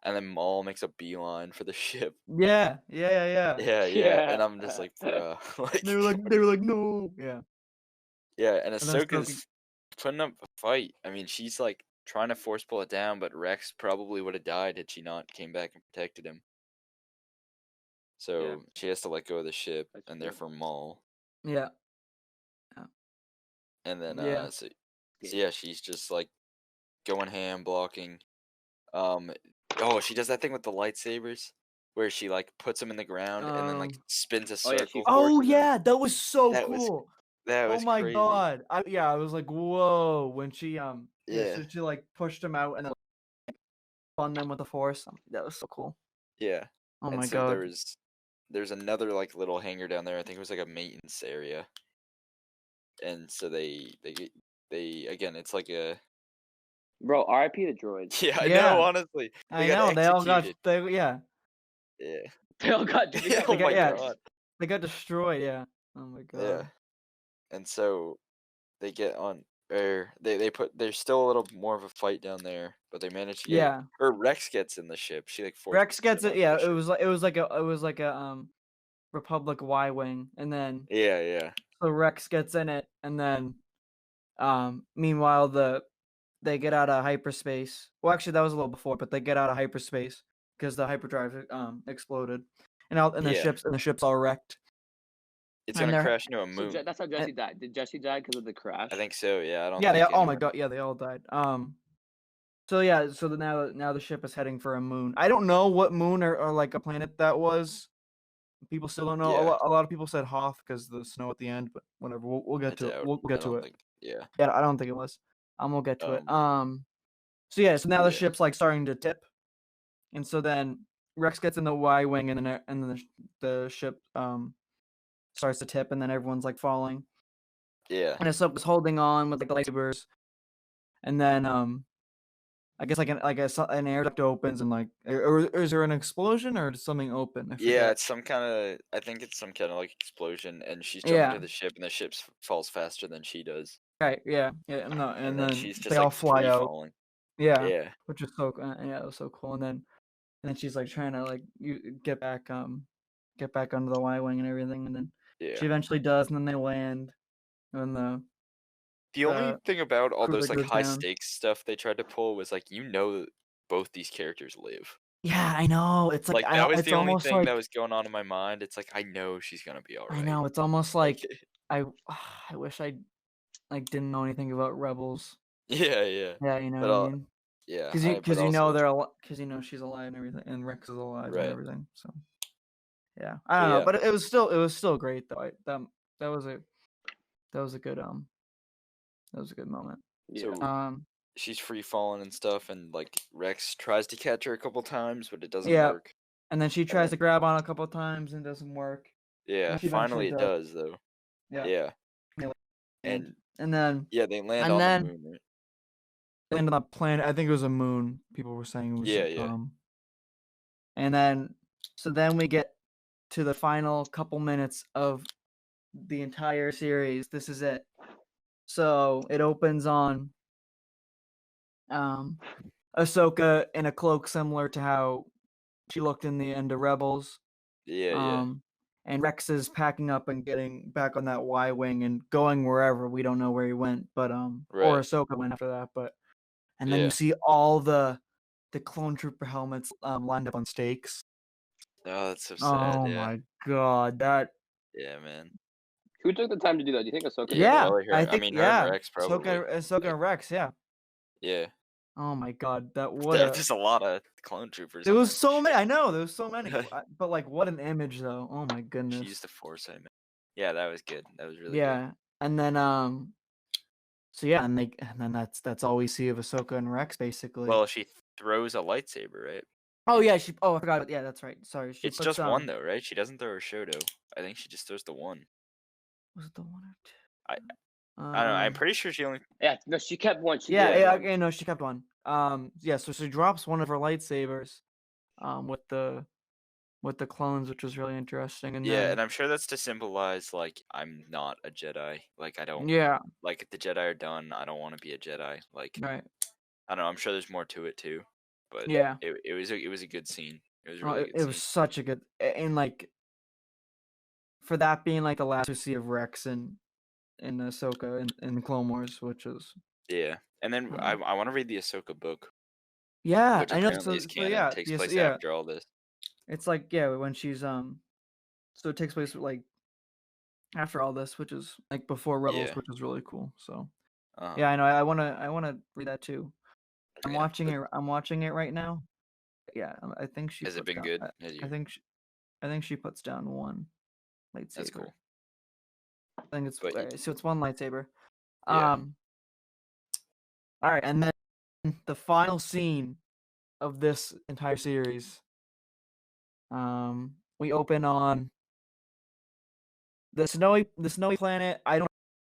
and then Maul makes a beeline for the ship.
Yeah. Yeah.
Yeah, and I'm just like, bruh, like,
They were like, no. Yeah.
yeah, and
And then Ahsoka.
Ahsoka's putting up a fight. I mean, she's like trying to force pull it down, but Rex probably would have died had she not came back and protected him. So she has to let go of the ship,
That's
and
true.
therefore Maul.
Yeah.
And then
Yeah.
so yeah, she's just like going ham, blocking. Oh, she does that thing with the lightsabers, where she like puts them in the ground and then like spins a
Oh yeah, she
circle.
Oh
forces him.
yeah, that was so
That was
cool.
that
Oh
was
my
crazy.
God. I was like, whoa, when she
Yeah.
so she like pushed him out and then spun them with the force. That was so cool.
Yeah.
Oh
And
my
so
God.
there's another like little hangar down there. I think it was like a maintenance area. And so they again, it's like a
Bro, RIP the droids.
yeah, I
Yeah.
know, honestly.
I
got
know they all got
executed.
yeah.
Yeah.
They all got
Oh
They got
my
yeah.
god.
They got destroyed, yeah. Oh my God.
Yeah. And so they get on there's still a little more of a fight down there, but they manage to get
Yeah.
or Rex gets in the ship. She like forces
Rex gets
him
it.
onto
Yeah,
the ship.
it was like a Republic Y-wing, and then
Yeah.
so Rex gets in it, and then meanwhile they get out of hyperspace. Well, actually that was a little before, but they get out of hyperspace because the hyperdrive exploded, and
Yeah.
the ships all wrecked.
It's
And
gonna
they're
crash into a
So
moon.
that's how Jesse died. Did Jesse die because of the crash?
I think so, yeah. I don't
yeah,
think
oh my
anyone
God, yeah, they all died. So yeah, so now the ship is heading for a moon. I don't know what moon or like a planet that was. People still don't know.
Yeah.
A lot of people said Hoth because the snow at the end, but whatever. We'll
I
get to it.
doubt.
We'll
I
get to
don't
it.
think yeah.
Yeah, I don't think it was. We'll get to it.
Um
So yeah, so now the
Yeah.
ship's like starting to tip, and so then Rex gets in the Y-wing, and then the ship starts to tip, and then everyone's like falling,
Yeah.
and Ahsoka's holding on with like the lightsabers, and then I guess an air duct opens and like, or is there an explosion or does something open? I
Yeah,
forget.
it's some kind of. I think it's some kind of like explosion, and she's jumping
Yeah.
to the ship, and the ship falls faster than she does,
Right. Yeah. Yeah. No.
and
And
then
then
she's just
they all
like
fly
free
out.
falling.
Yeah.
Yeah,
Which is so yeah, it was so cool. And then she's like trying to like get back under the Y wing and everything, and then
yeah.
she eventually does, and then they land, and
The only
the
thing about all
cruiser
those like
goes
high
down.
stakes stuff they tried to pull was like both these characters live.
Yeah, I know. It's like
Like that was
it's
the only
almost
thing that
like
was going on in my mind. It's like I know she's gonna be all
I
right.
know. It's almost
Like
like I I wish I like didn't know anything about Rebels.
yeah, yeah.
Yeah, you know
But
what I mean?
yeah, but
Because you know
also
because you know she's alive and everything, and Rex is alive and
right.
everything. So yeah, I
But
don't know,
yeah,
but it was still great though. That was a that was a good that was a good moment.
Yeah.
so she's free falling and stuff, and like Rex tries to catch her a couple times, but it doesn't
Yeah,
work.
and then she
And
tries
then
to grab on a couple times and it doesn't work.
Yeah,
And she eventually
finally it
does.
does though.
Yeah,
Yeah,
they land.
and
And then
yeah, they land
and
on the
then
moon, right?
they land on the planet. I think it was a moon. People were saying it was
Yeah, yeah,
and then so then we get to the final couple minutes of the entire series. This is it. So it opens on um Ahsoka in a cloak similar to how she looked in the end of Rebels.
yeah, yeah.
Um and Rex is packing up and getting back on that Y wing and going wherever. We don't know where he went, but or
Right.
Ahsoka went after that, but and then you
Yeah.
see all the clone trooper helmets lined up on stakes.
Oh, that's so sad.
Oh
Yeah,
my god, that
yeah, man.
who took the time to do that? Do you think Ahsoka did
Yeah,
it?
yeah,
probably
I
her. I
think
mean, her and
yeah,
Rex probably.
Ahsoka
Like,
and Rex, yeah.
yeah.
Oh my god,
There's a lot of clone troopers
there
on
was
that
so many.
ship.
I know there was so many, but like what an image though. Oh my
She
goodness.
used the force, I mean. Yeah, that was good. That was really good.
Yeah, and then so yeah, and then that's all we see of Ahsoka and Rex basically.
Well, she throws a lightsaber, right?
Oh yeah, I forgot. Yeah, that's right. Sorry, she
It's
puts
just one though, right? She doesn't throw her Shoto. I think she just throws the one.
Was it the one or two?
I I don't know. I'm pretty sure she only.
Yeah, no, she kept one. She
Yeah,
did
yeah,
one.
okay, no, she kept one. Yeah, so she drops one of her lightsabers, with the clones, which was really interesting, and
Yeah,
then
and I'm sure that's to symbolize like I'm not a Jedi. Like I don't
yeah,
like the Jedi are done. I don't want to be a Jedi. Like
right,
I don't know. I'm sure there's more to it too, but
yeah.
it was a good scene. It was a
Oh,
really good
it was
scene.
such a good and like for that being like the last we see of Rex and Ahsoka in the Clone Wars, which is
Yeah, and then I
um,
want to read the Ahsoka book,
yeah,
which
I know.
apparently is
So
canon.
yeah,
Takes
yes,
place
yeah.
after all this.
It's like yeah, when she's so it takes place like after all this, which is like before Rebels,
Yeah.
which is really cool. So
Uh,
yeah, I know. I wanna read that too. I'm
yeah.
watching it. I'm watching it right now. Yeah, I think she
Has it
puts
been
down.
good? Has
I
you?
think I think she puts down one lightsaber.
That's cool.
I think it's
But
so it's one lightsaber.
yeah,
All right, and then the final scene of this entire series. We open on the snowy planet. I don't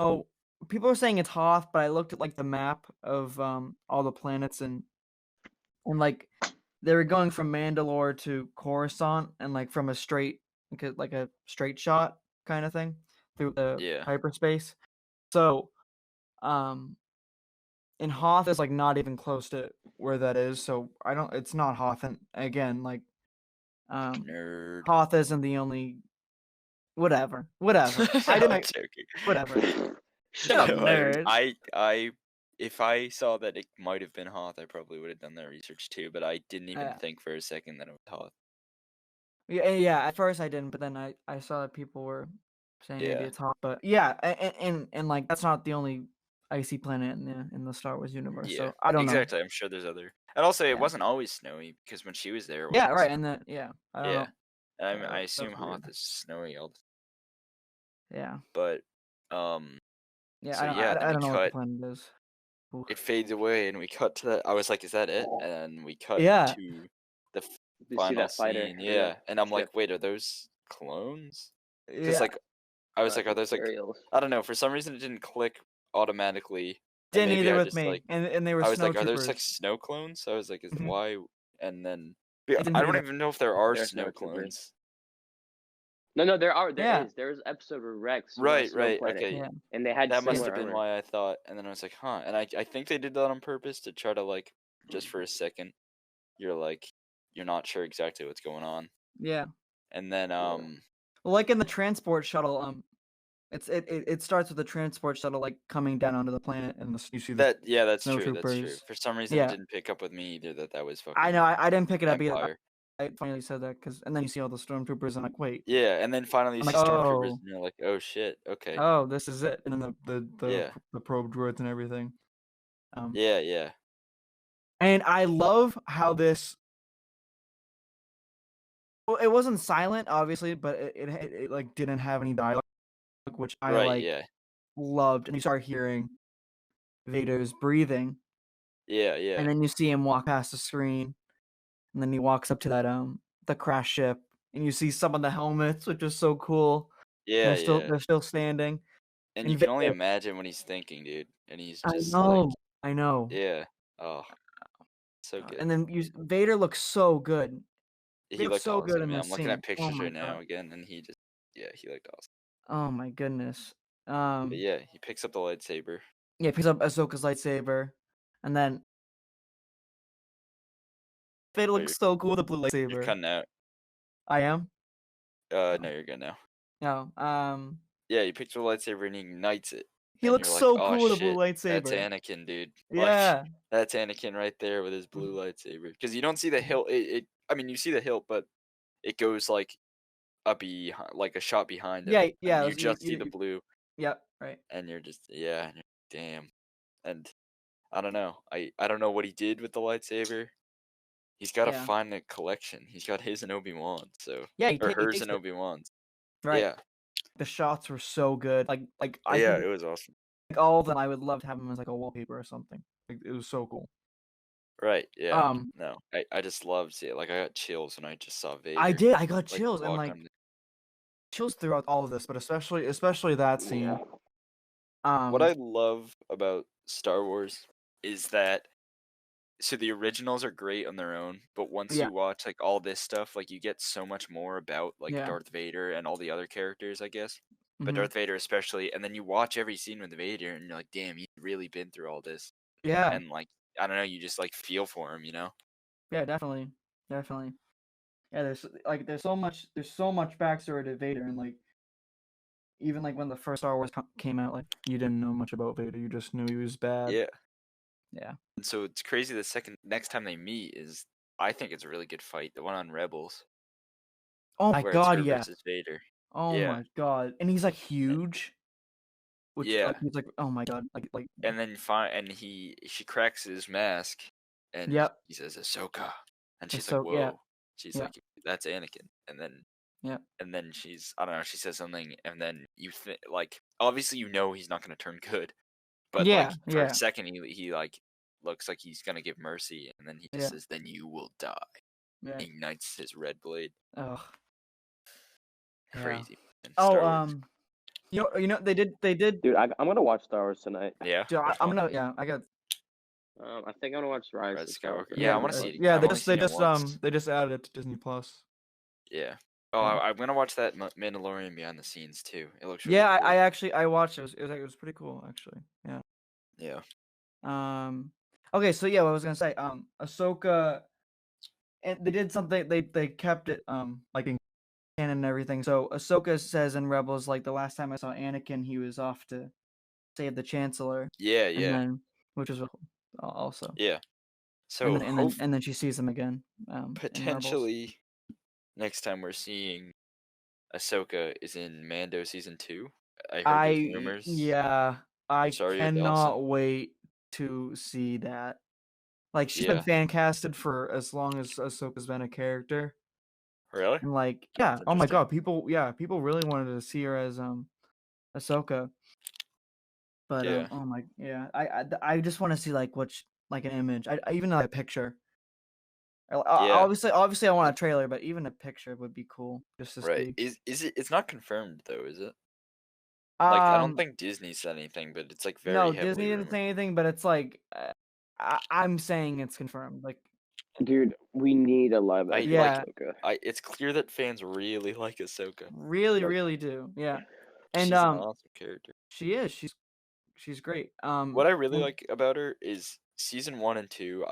know. People are saying it's Hoth, but I looked at like the map of all the planets and like they were going from Mandalore to Coruscant and like from a straight like a straight shot kind of thing through the
yeah,
hyperspace. So and Hoth is like not even close to where that is, so I don't it's not Hoth, and again like
nerd.
Hoth isn't the only whatever. I
I'm
didn't
joking.
whatever.
Shut up,
No,
nerd.
I if I saw that it might have been Hoth, I probably would have done that research too. But I didn't even think for a second that it was Hoth.
Yeah, at first I didn't, but then I saw that people were saying maybe
Yeah,
it's Hoth, but yeah, and like that's not the only icy planet in the Star Wars universe.
yeah,
So I don't know.
exactly. I'm sure there's other. And also, it
Yeah.
wasn't always snowy because when she was there, it
Yeah,
wasn't
right,
snowy.
and then yeah, I don't
Yeah,
know.
and I
That's
assume
weird.
Hoth is snowy all the
Yeah.
But
Yeah,
so
I
yeah, then
don't
we
know what the
cut.
planet is. Oof.
It fades away, and we cut to that. I was like, "Is that it?" And then we cut
Yeah.
to the
You see
final
that fighter?
scene.
or the
Yeah, and I'm like,
ship?
"Wait, are those clones?" Because
Yeah.
like I was like, "Are those like
Imperials.
I don't know." For some reason, it didn't click automatically And
Didn't
maybe
either
I
with
just
me, and they were
I was
snow
like, are those like
troopers.
snow clones? I was like, is
Mhm.
why? And then
It didn't
I
have
don't
any-
even know if there are
They're
snow
snow troopers.
clones.
No, there
Yeah,
is. There's an episode where Rex won
Right,
Snow
right,
Planet,
okay.
yeah,
and they had
That must
similar
have been
armor.
why I thought. And then I was like, huh. And I think they did that on purpose to try to like just for a second. You're like you're not sure exactly what's going on.
yeah.
And then
Well, like in the transport shuttle, it starts with the transport shuttle like coming down onto the planet, and you see the
that's
snow
true. That's true.
troopers.
For some reason, it
Yeah,
didn't pick up with me either that was
I
fucking
know. I didn't pick it up either.
Empire.
I finally said that and then you see all the stormtroopers, and I'm like, wait.
Yeah, and then finally you
I'm
see
like,
stormtroopers,
oh,
and you're like, oh shit, okay,
oh, this is it. And then
yeah,
the probe droids and everything.
yeah, yeah,
And I love how this. Well, it wasn't silent, obviously, but it like didn't have any dialogue, which I
right,
like
yeah,
loved. And you start hearing Vader's breathing,
yeah, yeah,
and then you see him walk past the screen, and then he walks up to that the crash ship, and you see some of the helmets, which is so cool. And
yeah, yeah.
they're still standing.
And you
And
can only
Vader,
imagine what he's thinking, dude. And he's
I
just like,
know, I know.
yeah, oh, so good.
And then Vader looks so good. He
He
looks
looked
so good
awesome.
in
Yeah,
this
I'm looking
scene.
at
Oh
pictures
my
right
god.
now again, and he just, yeah, he looked awesome.
Oh my goodness.
But yeah, he picks up the lightsaber.
Yeah, picks up Ahsoka's lightsaber, and then Vader
Oh,
looks so cool with the blue
you're
lightsaber.
cutting out.
I am.
No, you're good now.
No.
Yeah, he picks up the lightsaber and he ignites it.
He
And
looks
you're like,
so
oh
cool with a blue
shit, that's
lightsaber.
Anakin, dude. Like,
Yeah.
that's Anakin right there with his blue lightsaber. Because you don't see the hilt. I mean, you see the hilt, but it goes like like a shot behind him,
Yeah. Yeah.
and you just see the blue,
Yep. Right.
and you're just and you're like, damn. And I don't know. I don't know what he did with the lightsaber. He's got to
Yeah.
find a collection. He's got his and Obi-Wan, so
Yeah.
or
He
hers
takes
and
it.
Obi-Wan's.
Right.
Yeah,
The shots were so good. Like I
yeah,
think
it was awesome.
like all of them, I would love to have them as like a wallpaper or something. Like, it was so cool.
Right, yeah.
Um,
No, I just loved it. Like I got chills when I just saw Vader.
I did. I got
like
chills and
walk
like
on.
chills throughout all of this, but especially that scene.
What I love about Star Wars is that so the originals are great on their own, but once
Yeah.
you watch like all this stuff, like you get so much more about like
Yeah.
Darth Vader and all the other characters, I guess. But
Mhm.
Darth Vader especially, and then you watch every scene with Vader and you're like, damn, he's really been through all this.
Yeah.
And like I don't know, you just like feel for him, you know?
Yeah, definitely. Definitely. Yeah, there's so much backstory to Vader, and like even like when the first Star Wars came out, like you didn't know much about Vader, you just knew he was bad.
Yeah.
Yeah.
And so it's crazy the next time they meet is I think it's a really good fight, the one on Rebels,
Oh my
where it's
god,
her
yeah.
versus Vader.
Oh
Yeah.
my god. And he's like huge. Which
Yeah.
like, he's like, oh my god, like
And then she cracks his mask and
Yep.
he says Ahsoka. And
It's
she's like,
so yeah.
whoa. She's
Yeah.
like, that's Anakin. And then
Yeah.
and then I don't know, she says something and then you think like obviously you know he's not gonna turn good. But
Yeah,
like for
yeah.
a second he like looks like he's gonna give mercy and then he just says, then you will die.
Yeah.
Ignites his red blade.
Ugh. Yeah.
Crazy. And
Oh,
Star Wars.
you know they did.
Dude, I'm gonna watch Star Wars tonight.
Yeah.
Dude,
which
I'm
one?
gonna I got
I think I'm gonna watch Rise of Skywalker.
Yeah, I wanna see it
Yeah,
I
they
wanna see it once.
they just added it to Disney Plus.
Yeah. Oh,
Yeah.
I'm gonna watch that Mandalorian behind the scenes too. It looks really
Yeah,
cool.
I actually I watched it. It was pretty cool actually. Yeah.
Yeah.
Okay, so yeah, what I was gonna say, Ahsoka, and they did something. They kept it like in canon and everything. So Ahsoka says in Rebels, like the last time I saw Anakin, he was off to save the Chancellor,
Yeah,
and
yeah.
then which was also
Yeah. So
and then she sees him again. In Rebels.
potentially next time we're seeing Ahsoka is in Mando season 2. I heard those rumors.
Yeah, I
Rosario
cannot
Dawson.
wait to see that. Like she's
Yeah.
been fan casted for as long as Ahsoka's been a character.
Really?
And like, yeah,
That's
oh my
interesting.
god, people really wanted to see her as Ahsoka. But
Yeah.
oh my, yeah, I just want to see like like an image. I even a picture.
Yeah.
Obviously, I want a trailer, but even a picture would be cool just to
Right.
see.
Is it? It's not confirmed though, is it? Like, I don't
Um,
think Disney said anything, but it's like very
no,
heavily
Disney didn't
rumored.
say anything, but it's like I'm saying it's confirmed. Like,
Dude, we need a live
I
action
yeah,
Ahsoka.
It's clear that fans really like Ahsoka.
really,
Like,
really do. Yeah, and
She's an awesome character.
she is. She's great.
What I really like about her is season 1 and 2.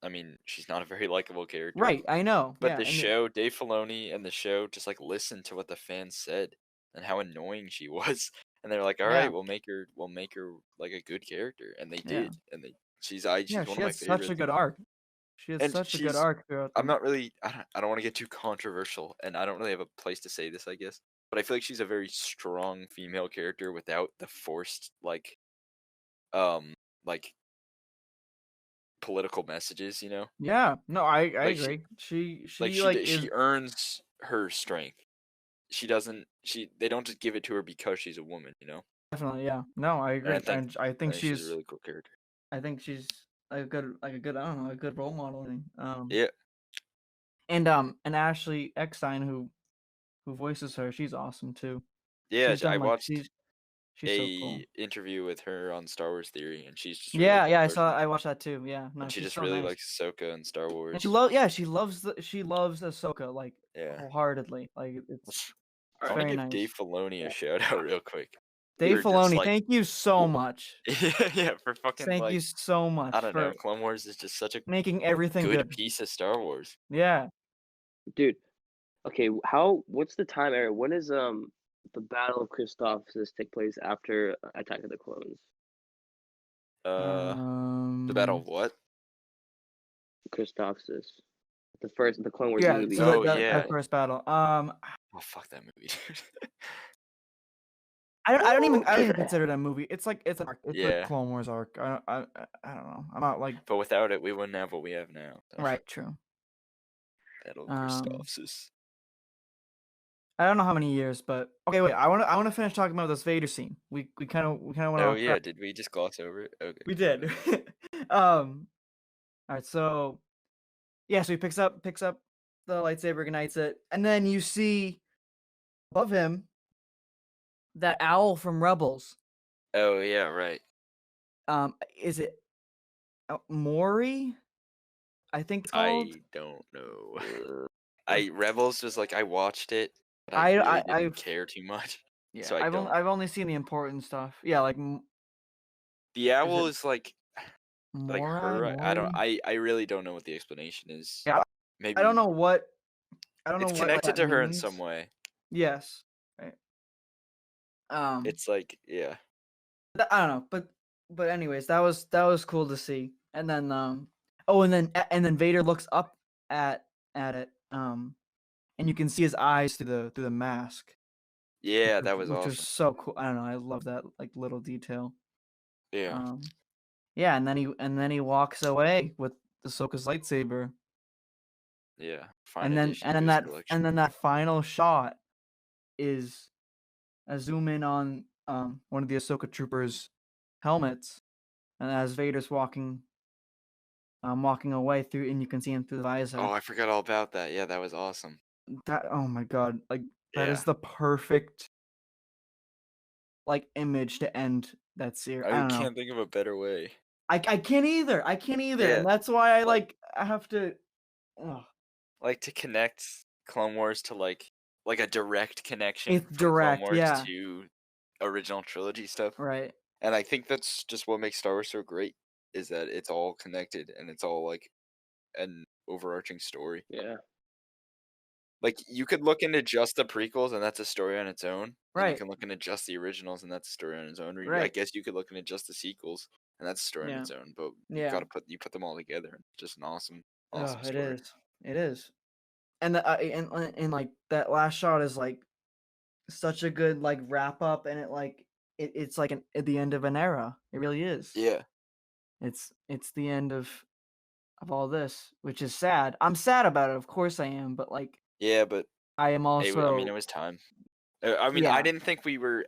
I mean, she's not a very likable character.
Right, I know.
But
Yeah,
the
and
show, Dave Filoni and the show just like listened to what the fans said and how annoying she was, and they're like, "All
yeah,
right, we'll make her like a good character," and they
yeah,
did, and she's
yeah.
one
She
of my
has such a
favorites.
good arc. She has
And
such a good arc throughout
I'm
them.
not really, I don't want to get too controversial, and I don't really have a place to say this, I guess, but I feel like she's a very strong female character without the forced um, like political messages, you know?
Yeah, no, I
Like she,
agree. She
like
she like is
she earns her strength. She doesn't, they don't just give it to her because she's a woman, you know?
definitely, yeah. No, I
And
agree. And
I think she's a really cool character.
I think she's like a good I don't know, a good role model.
Yeah,
And Ashley Eckstein who voices her, she's awesome too.
yeah.
She's
I
done like
watched
she's so cool.
a interview with her on Star Wars Theory, and she's just a really
Yeah,
cool
yeah,
person.
I watched that too. Yeah, no,
And she
she's
just
so
really
nice.
likes Ahsoka and Star Wars.
And she loves Ahsoka like
Yeah.
wholeheartedly. Like it's
I want to
very
give
nice.
Dave Filoni a shout out real quick.
Dave
For just
Filoni,
like,
thank you so much.
yeah, for fucking
Thank you
like,
so much
I don't know,
for
Clone Wars is just such a
making everything
good
good.
piece of Star Wars.
Yeah.
dude, okay, what's the time area? When is the Battle of Christophsis take place after Attack of the Clones?
The Battle of what?
Christophsis. The Clone Wars
Yeah,
movie.
so
Oh,
that
yeah.
first battle.
Oh, fuck that movie, dude.
I don't even consider it a movie. It's like it's an arc. It's a
Yeah.
Clone Wars arc. I don't know. I'm not like
But without it, we wouldn't have what we have now. So.
right. True.
Battle of Christophsis.
I don't know how many years, but okay. Wait. I want to finish talking about this Vader scene. We kind of went
Oh,
off
yeah.
track.
Did we just gloss over it? Okay.
We did. All right. So yeah. So he picks up the lightsaber, ignites it, and then you see above him that owl from Rebels.
Oh, yeah, right.
Is it Maury? I think it's called.
I don't know. Rebels was like, I watched it, but I really didn't care too much.
Yeah,
So
I've only seen the important stuff. Yeah, like
the owl
it
is like her. I really don't know what the explanation is.
Yeah,
Maybe
I don't know what.
it's
what
connected
that
to her in
means.
some way.
Yes. Right.
It's like, yeah.
I don't know, but anyways, that was cool to see. And then and then Vader looks up at it and you can see his eyes through the mask.
Yeah, that was
which
awesome.
was so cool. I don't know. I love that like little detail.
Yeah.
Yeah, and then he walks away with Ahsoka's lightsaber.
Yeah.
And then that final shot is a zoom in on one of the Ahsoka troopers' helmets, and as Vader's walking away through, and you can see him through the visor.
Oh, I forgot all about that. Yeah, that was awesome.
That oh my god, like that
Yeah.
is the perfect like image to end that series. I don't know.
can't think of a better way.
I can't either.
Yeah.
And that's why I have to. Ugh.
Like to connect Clone Wars to like a direct connection
It's
from
direct,
Clone Wars
yeah.
to original trilogy stuff.
Right.
And I think that's just what makes Star Wars so great, is that it's all connected and it's all like an overarching story.
Yeah.
Like you could look into just the prequels and that's a story on its own.
Right.
And you can look into just the originals and that's a story on its own. I
Right.
guess you could look into just the sequels and that's a story on its own. But
Yeah.
you put them all together. It's just an awesome
It
story.
is. It is. And and like that last shot is like such a good like wrap up, and it's like at the end of an era. It really is.
Yeah.
It's the end of all this, which is sad. I'm sad about it, of course I am, but like
Yeah, but
I am also.
I mean, it was time. I mean, I didn't think we were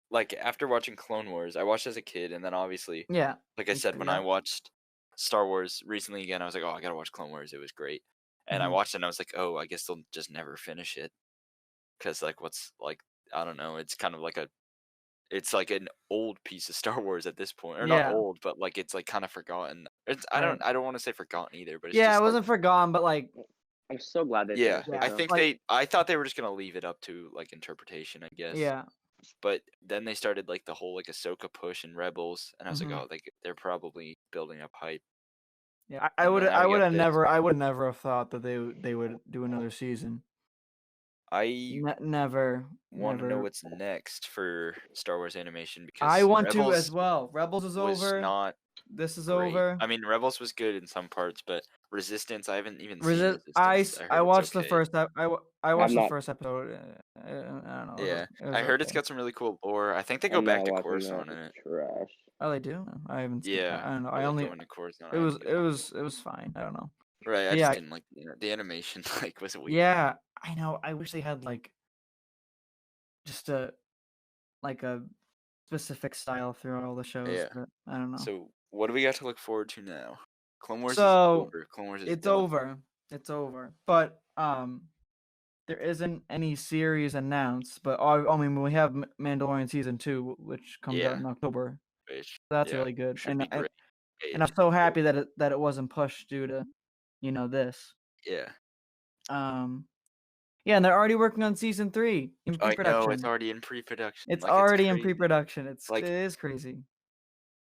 like after watching Clone Wars. I watched as a kid, and then obviously,
Yeah.
like I said, when I watched Star Wars recently again, I was like, oh, I gotta watch Clone Wars. It was great, and I watched it, and I was like, oh, I guess they'll just never finish it, because like what's like I don't know. It's kind of like a it's like an old piece of Star Wars at this point, or not
Yeah.
old, but like it's like kind of forgotten. It's
Right.
I don't want to say forgotten either, but it's
Yeah,
just
it
like
wasn't forgotten, but like
I'm so glad they
yeah.
finished it
I
Yeah,
though.
think
like
I thought they were just gonna leave it up to like interpretation, I guess.
yeah.
But then they started like the whole like Ahsoka push and Rebels, and I was like,
Mhm.
oh, they're probably building up hype.
Yeah,
And then now
I
we
would
got
have
this.
never I would never have thought that they would do another season.
I
Never,
want to know
never.
what's next for Star Wars animation
I
because
want to as
Rebels
well. Rebels is
was
over.
not
This is
great.
over.
I mean, Rebels was good in some parts, but Resistance, I haven't even seen Resistance. I
I
heard it's
watched the
okay.
first I watched
I'm
the
not.
first episode. I don't know.
Yeah,
It was
I heard it's
okay.
got some really cool lore. I think they go
I'm
back
not
to
watching that.
Coruscant in it.
It's trash.
Oh, they do. I haven't seen.
Yeah,
I don't know.
or
I
like
only.
going to Coruscant. I haven't given
It was fine. I don't know.
right. I
Yeah.
just didn't like the animation. Like was weird.
Yeah. I know. I wish they had like just a specific style throughout all the shows,
Yeah.
but I don't know.
So what do we got to look forward to now? Clone Wars is
So
over. Clone Wars is
it's
done.
over. It's over. But there isn't any series announced. But I mean, we have Mandalorian season 2, which comes out
Yeah,
in October.
which
That's
yeah
really good.
should be great.
And I'm so happy that it wasn't pushed due to this.
Yeah.
Yeah, and they're already working on season 3 in
I know
pre-production.
it's already in pre-production.
It's
like,
already in
crazy.
pre-production. It
Like
is crazy.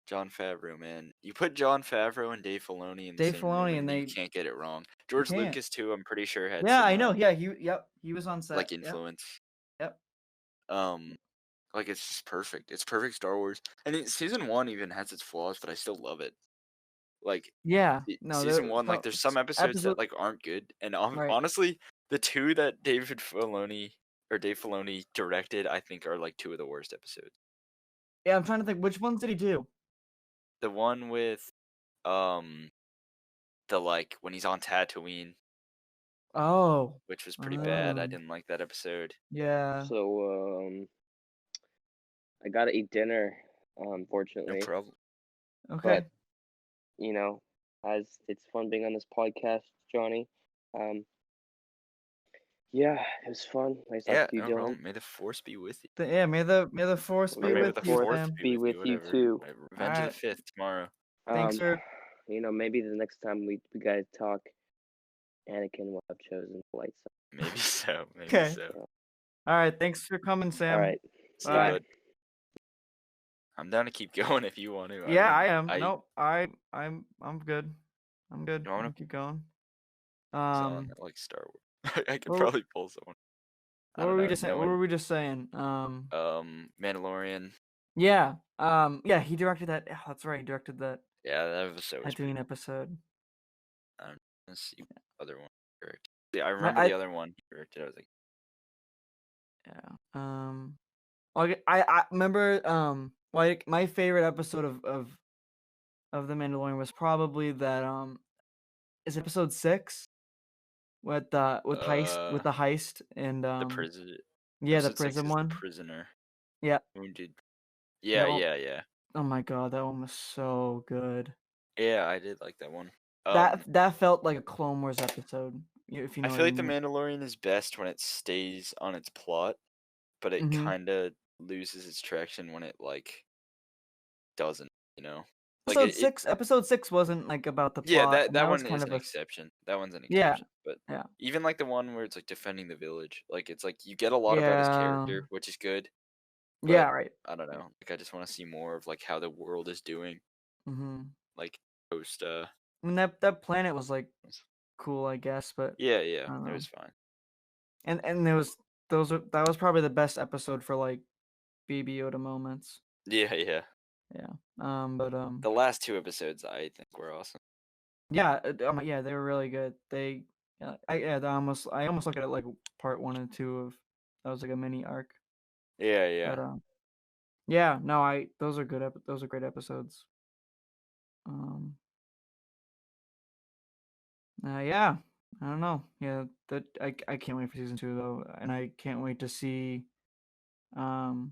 Jon Favreau, man. You put Jon Favreau and Dave Filoni in the
Dave
same room,
Filoni
and
and
you
they
can't get it wrong. George
can't.
Lucas too. I'm pretty sure had
Yeah,
some,
I know. Yeah, he was on set.
like influence.
Yep.
Like it's just perfect. It's perfect Star Wars. And season 1 even has its flaws, but I still love it. Like
Yeah. No,
season 1, like there's some episodes that like aren't good, and
Right.
honestly, the 2 that Dave Filoni directed, I think are like 2 of the worst episodes.
Yeah, I'm trying to think which ones did he do?
The one with the like when he's on Tatooine,
Oh.
which was pretty bad. I didn't like that episode.
Yeah.
So I gotta eat dinner,
No
unfortunately.
problem.
Okay.
But you know, as it's fun being on this podcast, Johnny. Yeah, it was fun. Nice
Yeah,
talking to you,
no
Dylan.
problem. May the force be with you.
Yeah, may the force
Or
be
may
with
the
you,
Force
Sam.
be with you
whatever.
too.
Revenge of
Alright.
the 5th tomorrow.
Thanks for
maybe the next time we guys talk, Anakin will have chosen the light side.
Maybe so. Maybe
Okay.
so.
All right, thanks for coming, Sam.
All right.
See you,
Bye.
bud. I'm down to keep going if you want to.
Yeah, I
mean,
am. Nope. I'm good. I'm good.
You wanna-
Keep going.
on like Star Wars. I could
what-
probably pull someone.
What were we just saying? What were we just saying?
Mandalorian.
Yeah. Yeah, he directed that. Yeah, that's right. He directed that
Yeah, that episode was
Tatooine episode.
Let's see what other one he directed. Yeah, I remember the other one he directed. I was like,
yeah. I remember like my favorite episode of The Mandalorian was probably that is episode 6 with the heist and
the prison.
yeah, the
episode 6
prison
is
one.
The prisoner.
Yeah.
Wounded.
That one-
Yeah.
Oh my god, that one was so good.
Yeah, I did like that one.
That felt like a Clone Wars episode. If you know
I
what
feel like
mean.
The Mandalorian is best when it stays on its plot, but it
Mhm.
kind of loses its traction when it like doesn't. You know. Like
Episode 6 wasn't like about the plot.
Yeah,
and
that
was
one
kind
is
of
an
a
exception. That one's an
Yeah,
exception. But
yeah.
even like the one where it's like defending the village, like it's like you get a lot about his
Yeah.
character, which is good.
Yeah,
but
right.
I don't know. Like I just want to see more of like how the world is doing,
Mm-hmm.
like post.
I mean that planet was like cool, I guess, but
Yeah,
I don't
it
know.
was fine.
And there was that was probably the best episode for like Baby Yoda moments.
Yeah.
Yeah. But
The last 2 episodes I think were awesome.
yeah, yeah, they were really good. I almost look at it like part 1 and 2 of that was like a mini arc.
Yeah.
But yeah, no, those are good. Those are great episodes. Yeah, I don't know. Yeah, that I can't wait for season 2 though, and I can't wait to see, Ahsoka.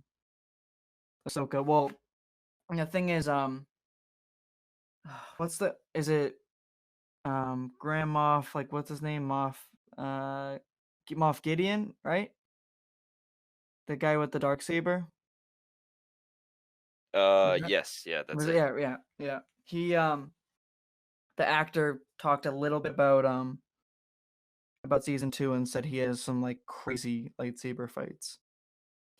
Well, and the thing is, is it, Grand Moff? Like, what's his name? Moff Gideon, right? The guy with the dark saber. Was that?
Yes, yeah, that's
Was it?
it.
Yeah. He the actor talked a little bit about season 2 and said he has some like crazy lightsaber fights.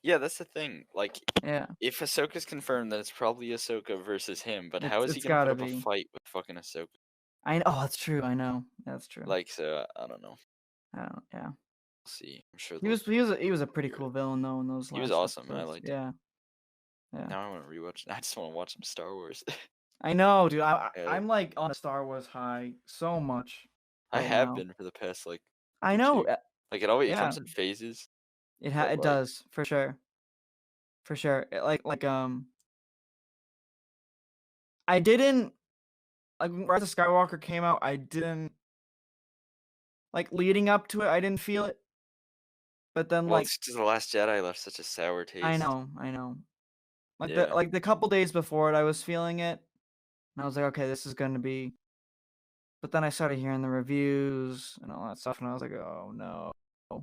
Yeah, that's the thing. Like,
Yeah,
if Ahsoka's confirmed, then it's probably Ahsoka versus him. But how is he
it's
gonna put
gotta
up a
be.
fight with fucking Ahsoka?
Oh, that's true. I know. That's true.
Like, so I don't know.
Yeah.
We'll see. I'm sure
He
they'll
was he was a, he was a pretty
figure it.
cool villain though in those
He was
last
awesome, and I
episodes.
liked him.
Yeah.
Now I want to rewatch. I just want to watch some Star Wars.
I know, dude.
Yeah,
I'm like on a Star Wars high so much
I
right
have
now.
been for the past like week
I
or
know.
two. Like it
Yeah,
comes in phases, but
it
like
does for sure. For sure. I didn't like when Rise of Skywalker came out. I didn't like leading up to it. I didn't feel it, but then
well,
like
it's just the Last Jedi left such a sour taste.
I know.
Yeah.
Like the couple days before it, I was feeling it, and I was like, okay, this is gonna be. But then I started hearing the reviews and all that stuff, and I was like, oh no.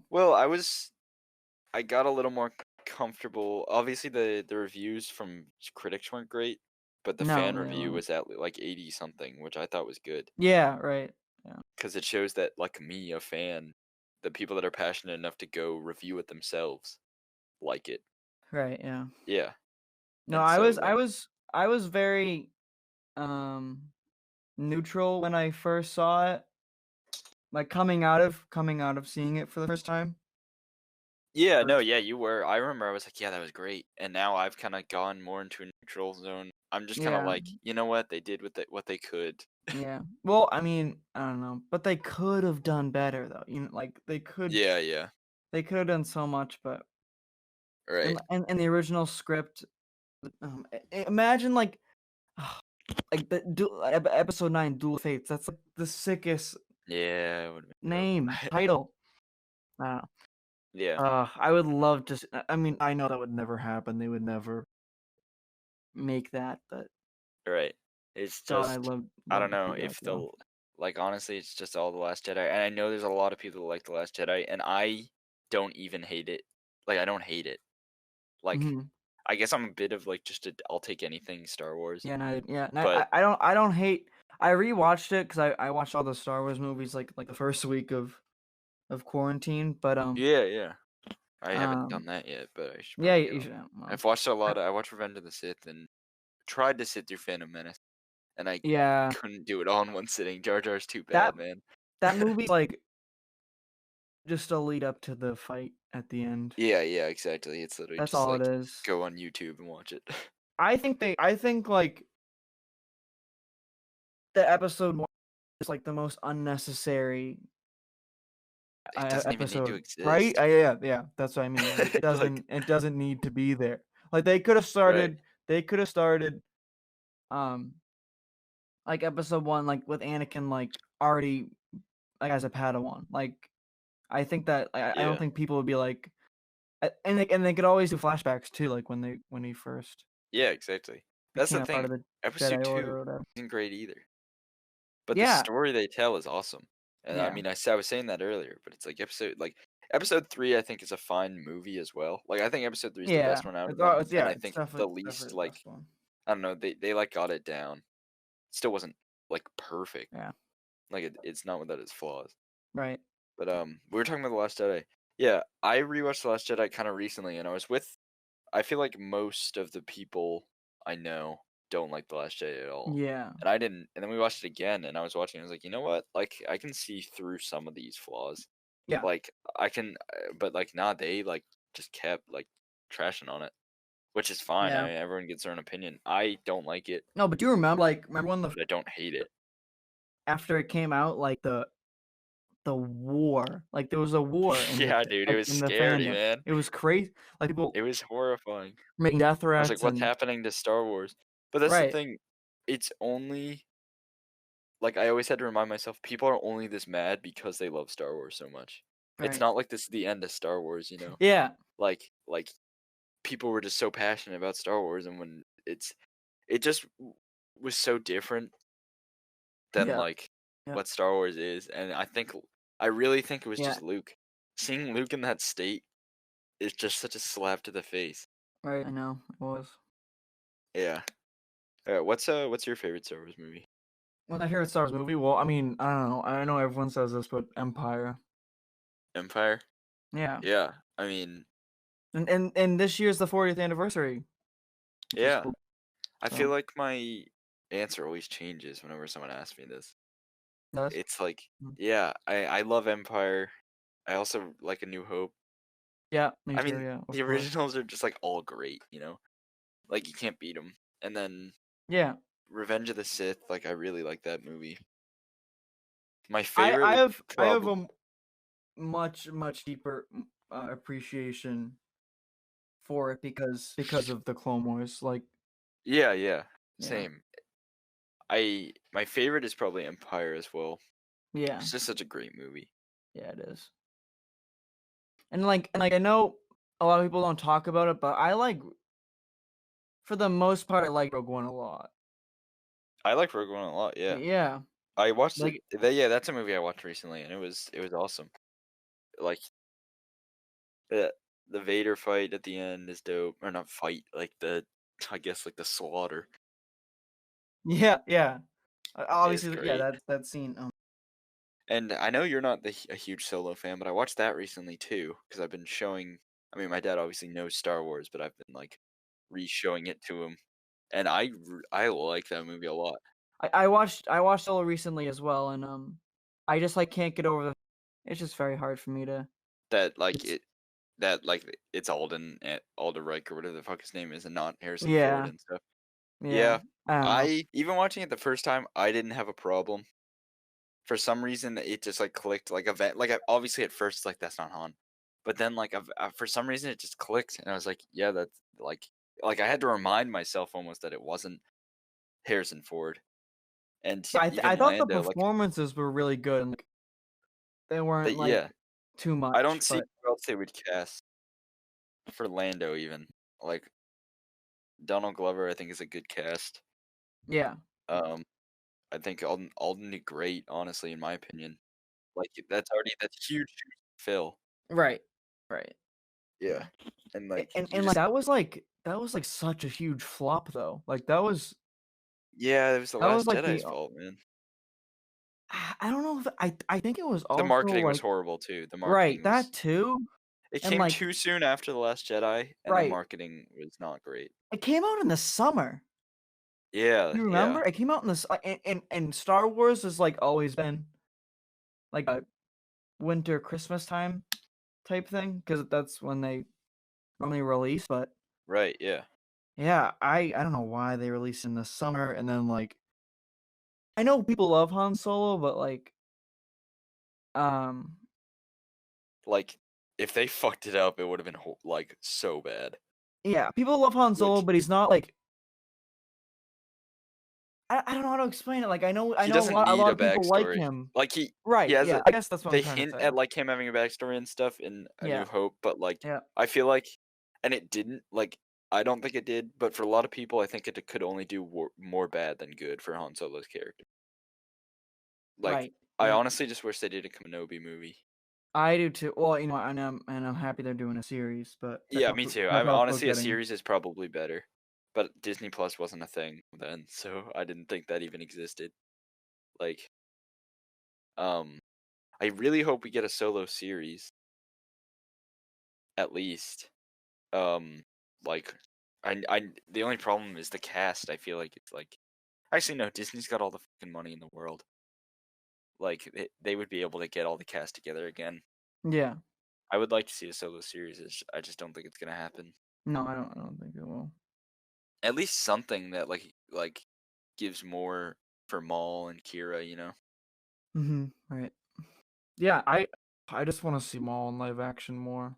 Well, I got a little more comfortable. Obviously, the reviews from critics weren't great, but the
No,
fan
they
review
weren't.
was at like 80 something, which I thought was good
Yeah, right. Yeah,
because it shows that like me, a fan, the people that are passionate enough to go review it themselves like it.
right. Yeah.
Yeah,
No,
and so like
I was very um neutral when I first saw it. Like coming out of seeing it for the first time.
yeah, no,
First,
yeah, you were. I remember I was like, yeah, that was great, and now I've kind of gone more into a neutral zone. I'm just kind of
yeah,
like, you know what, they did what they could.
yeah. Well, I mean, I don't know, but they could have done better though. You know, like
Yeah, yeah,
they could have done so much, but
right.
in the original script, imagine like episode 9, Duel of Fates. That's like the sickest
Yeah, it would have been dope.
name title. I don't know.
Yeah,
I would love to. I mean, I know that would never happen. They would never make that, but
right. It's
God,
just I
love
don't
to see
know
that
if
though.
like honestly, it's just all the Last Jedi, and I know there's a lot of people that like the Last Jedi, and I don't even hate it. Like I don't hate it. Like
Hmm.
I guess I'm a bit of like just I'll take anything Star Wars,
Yeah. No,
but
I don't hate. I rewatched it because I watched all the Star Wars movies like the first week of quarantine. But
yeah, yeah. I haven't done
um,
that yet, but I should
yeah,
probably get
you
on
should.
that.
Well,
I've watched a
I,
lot. I watched Revenge of the Sith and tried to sit through Phantom Menace, and I
yeah,
couldn't do it all in one sitting. Jar Jar's too
that
bad, man.
that movie's like just a lead up to the fight at the end.
Yeah, yeah, exactly. It's literally
That's
just
all it
like
is.
go on YouTube and watch it.
I think like the episode 1 is like the most unnecessary
It doesn't even need to
episode, right?
exist.
Yeah. That's what I mean. Like
Like,
it doesn't need to be there. Like
right.
they could have started um like episode 1 like with Anakin like already like as a Padawan. Like I think that I don't
Yeah.
think people would be like and they could always do flashbacks too, like when he first
Yeah, exactly. That's
became
the
a part
thing.
of the
Episode
Jedi
2
Order or whatever.
isn't great either. But the
Yeah,
story they tell is awesome. And I
yeah,
mean, I was saying that earlier, but it's like episode 3 I think is a fine movie as well. Like I think episode 3 is the
yeah.
best one out of them, and I
It's
think the
definitely
least
the
like
best one.
I don't know, they like got it down. Still wasn't like perfect.
Yeah,
Like it's not without its flaws.
right.
But we were talking about The Last Jedi. Yeah, I rewatched The Last Jedi kind of recently, and I feel like most of the people I know don't like The Last Jedi at all.
Yeah,
And I didn't, and then we watched it again, and I was watching, and I was like, you know what? Like, I can see through some of these flaws.
yeah,
Like, I can, but like, nah, they like just kept like trashing on it, which is fine. I
yeah.
mean, everyone gets their own opinion. I don't like it,
No, but do you remember remember when the
but I don't hate it.
after it came out like the war, like there was a war in
Yeah, dude, it was
in the
scary,
fandom.
man.
It was crazy. Like people
It was horrifying.
making death
I was like,
threats
what's
and
happening to Star Wars? But that's the
right,
thing. It's only like I always had to remind myself, people are only this mad because they love Star Wars so much. It's
right.
not like this is the end of Star Wars, you know?
Yeah,
Like people were just so passionate about Star Wars, and when it just was so different than
yeah,
like
yeah,
what Star Wars is, and I really think it was
yeah.
just Luke. Seeing Luke in that state is just such a slap to the face.
Right. I know it was.
Yeah. What's your favorite Star Wars movie?
Well, my favorite Star Wars movie. Well, I mean, I don't know. I know everyone says this, but Empire.
Empire.
Yeah,
Yeah. I mean,
and this year's the 40th anniversary, which is
yeah.
cool.
I
So
feel like my answer always changes whenever someone asks me this.
that's
It's like,
mm,
yeah, I love Empire. I also like A New Hope.
yeah, me
I
too.
mean,
Yeah,
the
of course.
originals are just like all great, you know? Like you can't beat them. And then
Yeah,
Revenge of the Sith, like I really like that movie. My
I
favorite
I
would
have I have
probably
a much deeper appreciation for it because of the Clone Wars. Like,
yeah, yeah,
yeah,
same. My favorite is probably Empire as well.
yeah,
It's just such a great movie.
yeah, it is. And I know a lot of people don't talk about it, but I like, for the most part, I like Rogue One a lot.
I like Rogue One a lot, yeah.
Yeah,
I watched it.
like
Yeah, that's a movie I watched recently, and it was awesome. Like the the Vader fight at the end is dope, or not fight, like the I guess like the slaughter
yeah, yeah.
is
Obviously, yeah,
great.
that scene.
And I know you're not a huge Solo fan, but I watched that recently too because I've been showing. I mean, my dad obviously knows Star Wars, but I've been like re-showing it to him, and I like that movie a lot.
I watched Solo recently as well, and I just like can't get over the. It's just very hard for me to.
That like
It's
it's Alderreich or whatever the fuck his name is, and not Harrison Ford
yeah,
and stuff.
yeah.
Yeah,
I don't know.
I even watching it the first time, I didn't have a problem. For some reason, it just like clicked. Like obviously at first like that's not Han, but then like for some reason it just clicked, and I was like, yeah, that's like I had to remind myself almost that it wasn't Harrison Ford, and
Yeah, I
even
thought the
Lando like
performances were really good. And, like, they weren't
that. Yeah,
like too
I
much,
don't see
but
who else they would cast for Lando even. Like Donald Glover, I think is a good cast.
yeah,
Um, I think Alden did great, honestly, in my opinion. Like that's huge shoes to fill.
right, right.
Yeah, and like you
And like
just
that was like such a huge flop though. Like
yeah, it was the
that was
Last
like
Jedi's fault, man.
I don't know if I think it was
The
also
marketing was
like
horrible too. The
right,
marketing
that
was
too,
it
and
came
like
too soon after the Last Jedi, and the
right,
marketing was not great.
it came out in the summer.
Yeah,
You
yeah,
remember? It came out in this, and Star Wars has like always been like a winter Christmas time type thing because that's when they normally release. But
right, yeah.
yeah, I don't know why they released in the summer, and then like I know people love Han Solo, but like um
Like if they fucked it up, it would have been like so bad.
yeah, people love Han Solo,
Which
but he's not like I don't know how to explain it. Like I
he
know
doesn't
a
need
lot
a
of people like
backstory.
him.
Like he
Right?
has
Yeah,
a
I guess that's what I'm
they
trying to
hint
say.
at like him having a backstory and stuff in A New
Yeah,
Hope, but like
yeah,
I feel like, and it didn't. Like I don't think it did, but for a lot of people, I think it could only do more bad than good for Han Solo's character. Like
right.
I
Yeah,
honestly just wish they did a Kenobi movie.
I do too. Well, and I'm happy they're doing a series, but
Yeah, me too.
they're
I'm
also
honestly a
getting
series is probably better, but Disney Plus wasn't a thing then, so I didn't think that even existed. Like, um, I really hope we get a Solo series at least. Um, like, the only problem is the cast. I feel like it's like actually no, Disney's got all the fucking money in the world. Like, they would be able to get all the cast together again.
yeah.
I would like to see a Solo series. I just don't think it's gonna happen.
No, I don't think it will.
At least something that like gives more for Maul and Kira, you know.
Right. Yeah, I just want to see Maul in live action more.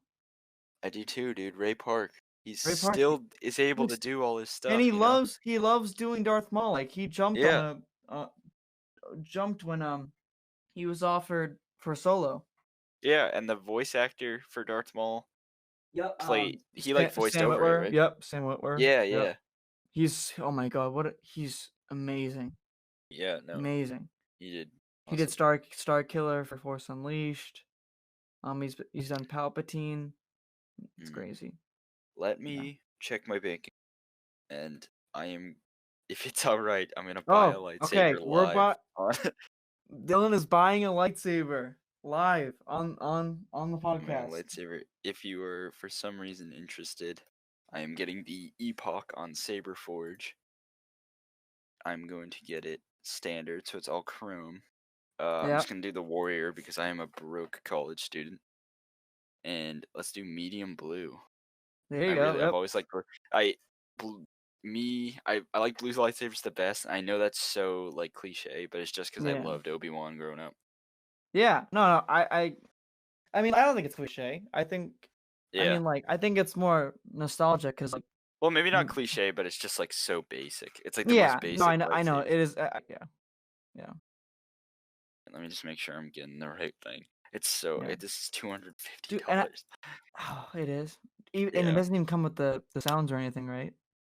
I do too, dude. Ray Park, he's
Ray Park,
still is able to
he's-
do all his
and
stuff, you know.
he loves doing Darth Maul. Like he
Yeah,
jumped when he was offered for Solo.
yeah, and the voice actor for Darth Maul
Yep.
he like voiced
Sam
over it,
Witwer.
right?
Yep, Sam Witwer.
Yeah,
Yep.
yeah,
He's oh my god, he's amazing.
yeah. No,
Amazing.
he did
He did
awesome.
Star Killer for Force Unleashed. He's done Palpatine. It's
Mm.
crazy.
Let
Yeah.
me check my banking, and I am. If it's all right, I'm gonna buy a
Oh, okay.
lightsaber
We're
live.
Dylan is buying a lightsaber live on the
I'm buying a
podcast.
lightsaber. If you are for some reason interested, I am getting the Epoch on Saber Forge. I'm going to get it standard, so it's all chrome. I'm
Yeah.
just gonna do the warrior because I am a broke college student. And let's do medium blue.
There you go.
I've
Yep.
always liked I like blue lightsabers the best. I know that's so like cliche, but it's just because I
Yeah.
loved Obi-Wan growing up.
Yeah. No. I mean, I don't think it's cliche. I think. I
Yeah.
mean, like, I think it's more nostalgic because, like.
Well, maybe not cliche, but it's just like so basic. It's like the
Yeah.
most basic.
No, I know. I know.
lightsaber.
It is. Yeah.
Let me just make sure I'm getting the right thing. It's so
Yeah.
this is $250.
Dude, oh, it is. And it
Yeah.
doesn't even come with the sounds or anything, right?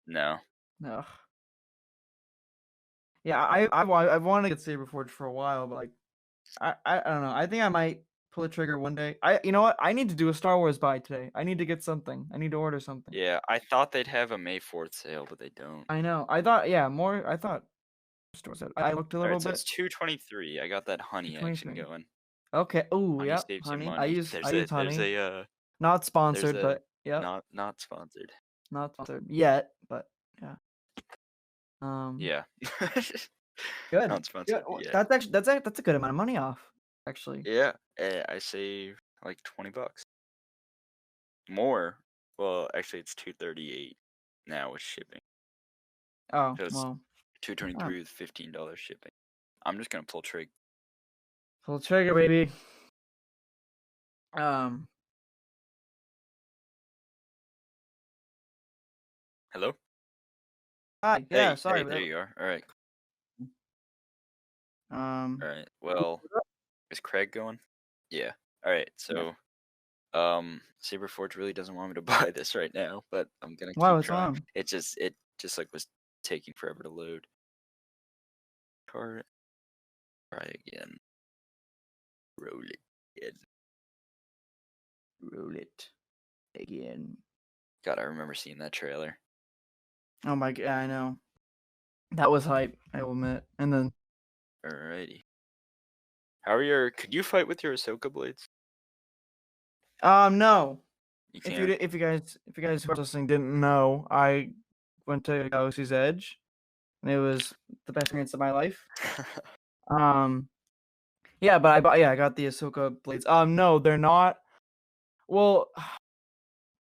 No.
No. Yeah, I've wanted to get Saberforge for a while, but like, I don't know. I think I might pull the trigger one day. You know what? I need to do a Star Wars buy today. I need to get something. I need to order something.
Yeah, I thought they'd have a May 4th sale, but they don't.
I know. I thought, yeah, more. I thought stores. I looked a little
Alright, so
bit.
it's $223. I got that honey action
223.
going.
Okay. Oh,
Honey
yeah.
saves you
Honey.
money.
I use
There's
honey.
a
Not sponsored, but yeah.
not sponsored.
Not sponsored yet, but yeah.
Yeah.
Good.
Not sponsored.
Good.
Yeah.
That's a good amount of money off, actually.
Yeah. I save like $20. More. Well, actually, it's $238 now with shipping.
Oh,
So it's
well.
$223 with $15 shipping. I'm just gonna pull trig.
Pull the trigger, baby.
Hello.
Hi. Yeah.
Hey,
Sorry.
there you are. All right. All right. Well, is Craig going? Yeah. All right. So, Saberforge really doesn't want me to buy this right now, but I'm gonna
Wow,
keep
what's
trying.
wrong?
It just like was taking forever to load. Try again. Roll it again.
Roll it again.
God, I remember seeing that trailer.
Oh my god, I know. That was hype, I will admit. And then
Alrighty. Could you fight with your Ahsoka blades?
no.
You
If
can't.
you guys who are listening didn't know, I went to Galaxy's Edge and it was the best experience of my life. Yeah, but I got the Ahsoka blades. No, they're not. Well,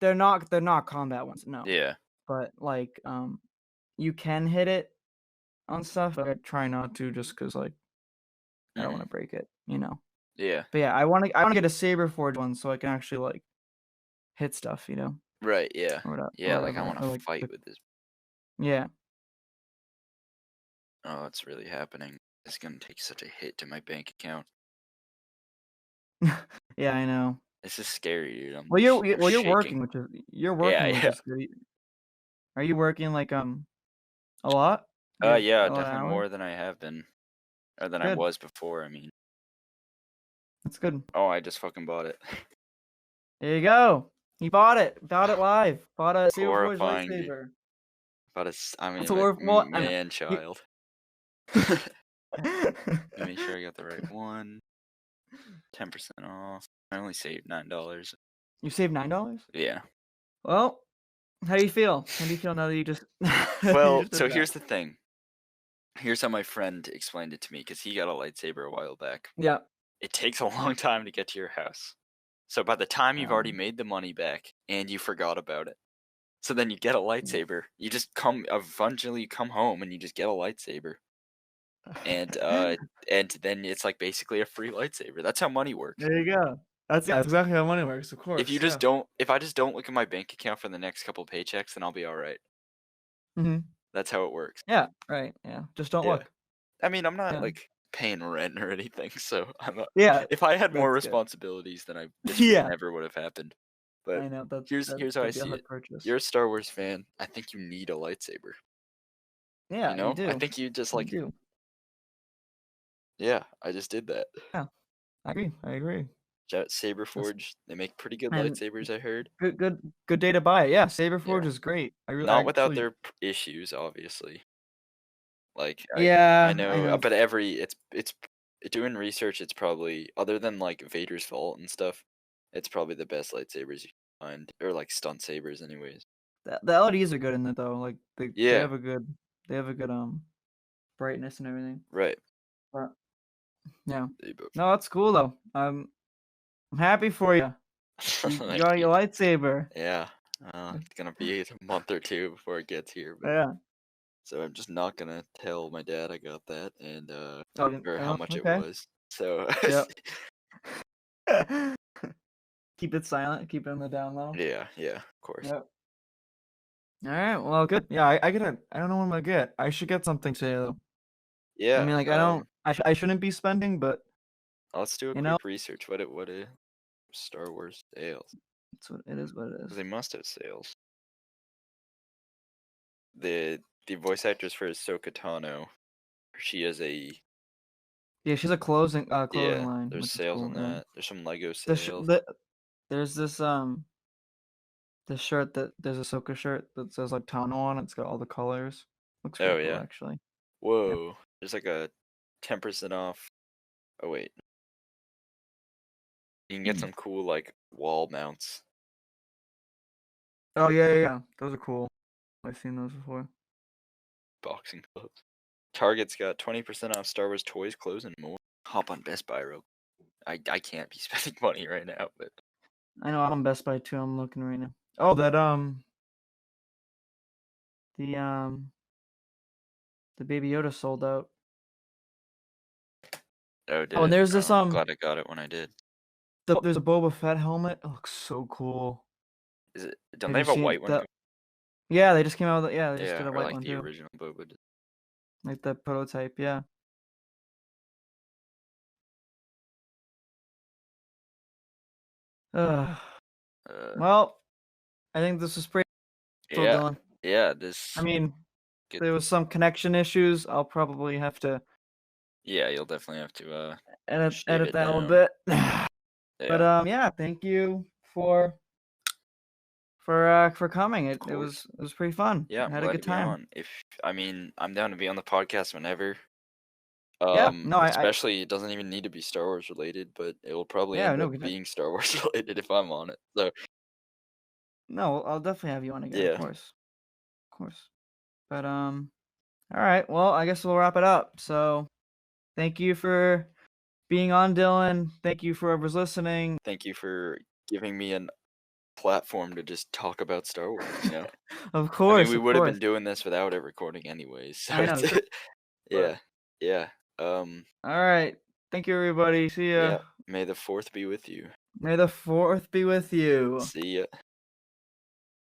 they're not combat ones, no.
Yeah.
But like you can hit it on stuff, but I try not to just because like I don't want to break it, you know.
Yeah.
But yeah, I want to get a Saberforge one so I can actually like hit stuff, you know.
Right. Yeah.
Or whatever,
Yeah. Like I
or
want to
like
fight with this.
Yeah.
Oh, it's really happening. It's gonna take such a hit to my bank account.
Yeah, I know.
This is scary, dude.
Well, you're
shaking.
working, which is good. Are you working like a lot?
Yeah,
A lot of
definitely
hours?
more than I have been, or than I
Good.
was before. I mean,
That's good.
oh, I just fucking bought it.
There you go. He bought it. Bought it live. Bought a Saberforge
Horrifying, dude.
lightsaber.
I mean,
That's a
man child. Make sure I got the right one. 10% off. I only saved $9.
You saved $9?
Yeah.
Well, how do you feel? How do you feel now that you just?
Well, so here's the thing. Here's how my friend explained it to me because he got a lightsaber a while back.
Yeah.
It takes a long time to get to your house. So by the time you've already made the money back and you forgot about it, so then you get a lightsaber. You just eventually come home and you just get a lightsaber, and then it's like basically a free lightsaber. That's how money works.
There you go. That's exactly how money works, of course.
If I just don't look at my bank account for the next couple paychecks, then I'll be all right.
Mm-hmm.
That's how it works.
Yeah. Right. Yeah. Just don't look.
I mean, I'm not like paying rent or anything, so I'm not.
Yeah.
If I had more
That's good.
responsibilities, then this never would have happened. But
I know
here's how I see it. You're a Star Wars fan. I think you need a lightsaber.
Yeah,
you know?
you do.
I think you just like.
You do.
Yeah, I just did that.
Yeah, I agree.
Saberforge. They make pretty good
And
lightsabers, I heard.
good day to buy it. Yeah, Saberforge
Yeah.
is great.
Not without
actually,
their issues, obviously. Like I
yeah,
know, but it's doing research. It's probably, other than like Vader's Vault and stuff, it's probably the best lightsabers you can find, or like stunt sabers, anyways.
The LEDs are good in it though. Like they
Yeah.
have a good brightness and everything.
Right.
But yeah,
They both.
no, that's cool though. I'm happy for you. You
Thank
got
you.
your lightsaber.
Yeah. It's gonna be a month or two before it gets here, but
Yeah.
so I'm just not gonna tell my dad I got that, and or how
Oh,
much it
okay.
was. So
Yep. Keep it silent. Keep it on the down low.
yeah, of course.
Yep. All right. Well, good. Yeah, I don't know what I'm gonna get. I should get something today though.
Yeah.
I mean, like I don't. I shouldn't be spending, but
Let's do a
you know,
quick research. What Star Wars sales?
it's what it is. What it
'Cause
is.
they must have sales. The voice actress for Ahsoka Tano, she is a
Yeah, she's a clothing
yeah.
line.
There's
Which is
sales
cool,
on
yeah.
that. There's some Lego
There's
sales.
this the shirt there's a Ahsoka shirt that says like Tano on it. It's got all the colors. Looks
Oh
pretty cool
yeah.
actually.
Whoa. There's like a 10% off. Oh wait. You can get some cool like wall mounts.
Oh yeah. Those are cool. I've seen those before.
Boxing gloves. Target's got 20% off Star Wars toys, clothes, and more. Hop on Best Buy real. I can't be spending money right now, but
I know I'm on Best Buy too. I'm looking right now. Oh, that the Baby Yoda sold out.
oh, did
Oh, and
it?
there's this
I'm glad I got it when I did.
there's a Boba Fett helmet. It looks so cool.
Is it? Don't
Have
they
you
have a
seen
white one?
that? Yeah, they just came out with they just
Yeah,
did a
or
white
like
one
the
too.
original Boba.
Like the prototype, yeah. Well, I think this was pretty cool,
Yeah,
Dylan.
yeah. This.
I mean,
Get,
there was some connection issues. I'll probably have to
yeah, you'll definitely have to
edit
it
that a little
down.
bit.
Yeah.
But yeah, thank you for coming. It was pretty fun.
Yeah,
I
I'm
had a
glad
good
to be
time.
on. I'm down to be on the podcast whenever.
Yeah, no,
Especially it doesn't even need to be Star Wars related, but it will probably end up being Star Wars related if I'm on it. So
no, I'll definitely have you on again,
yeah.
of course. But all right. Well, I guess we'll wrap it up. So, thank you for being on, Dylan. Thank you for whoever's listening.
Thank you for giving me a platform to just talk about Star Wars. You know.
Of course.
I mean, we would have been doing this without it recording anyways. So
I know.
yeah.
All right. Thank you, everybody. See ya.
Yeah. May the 4th be with you.
May the 4th be with you.
See ya.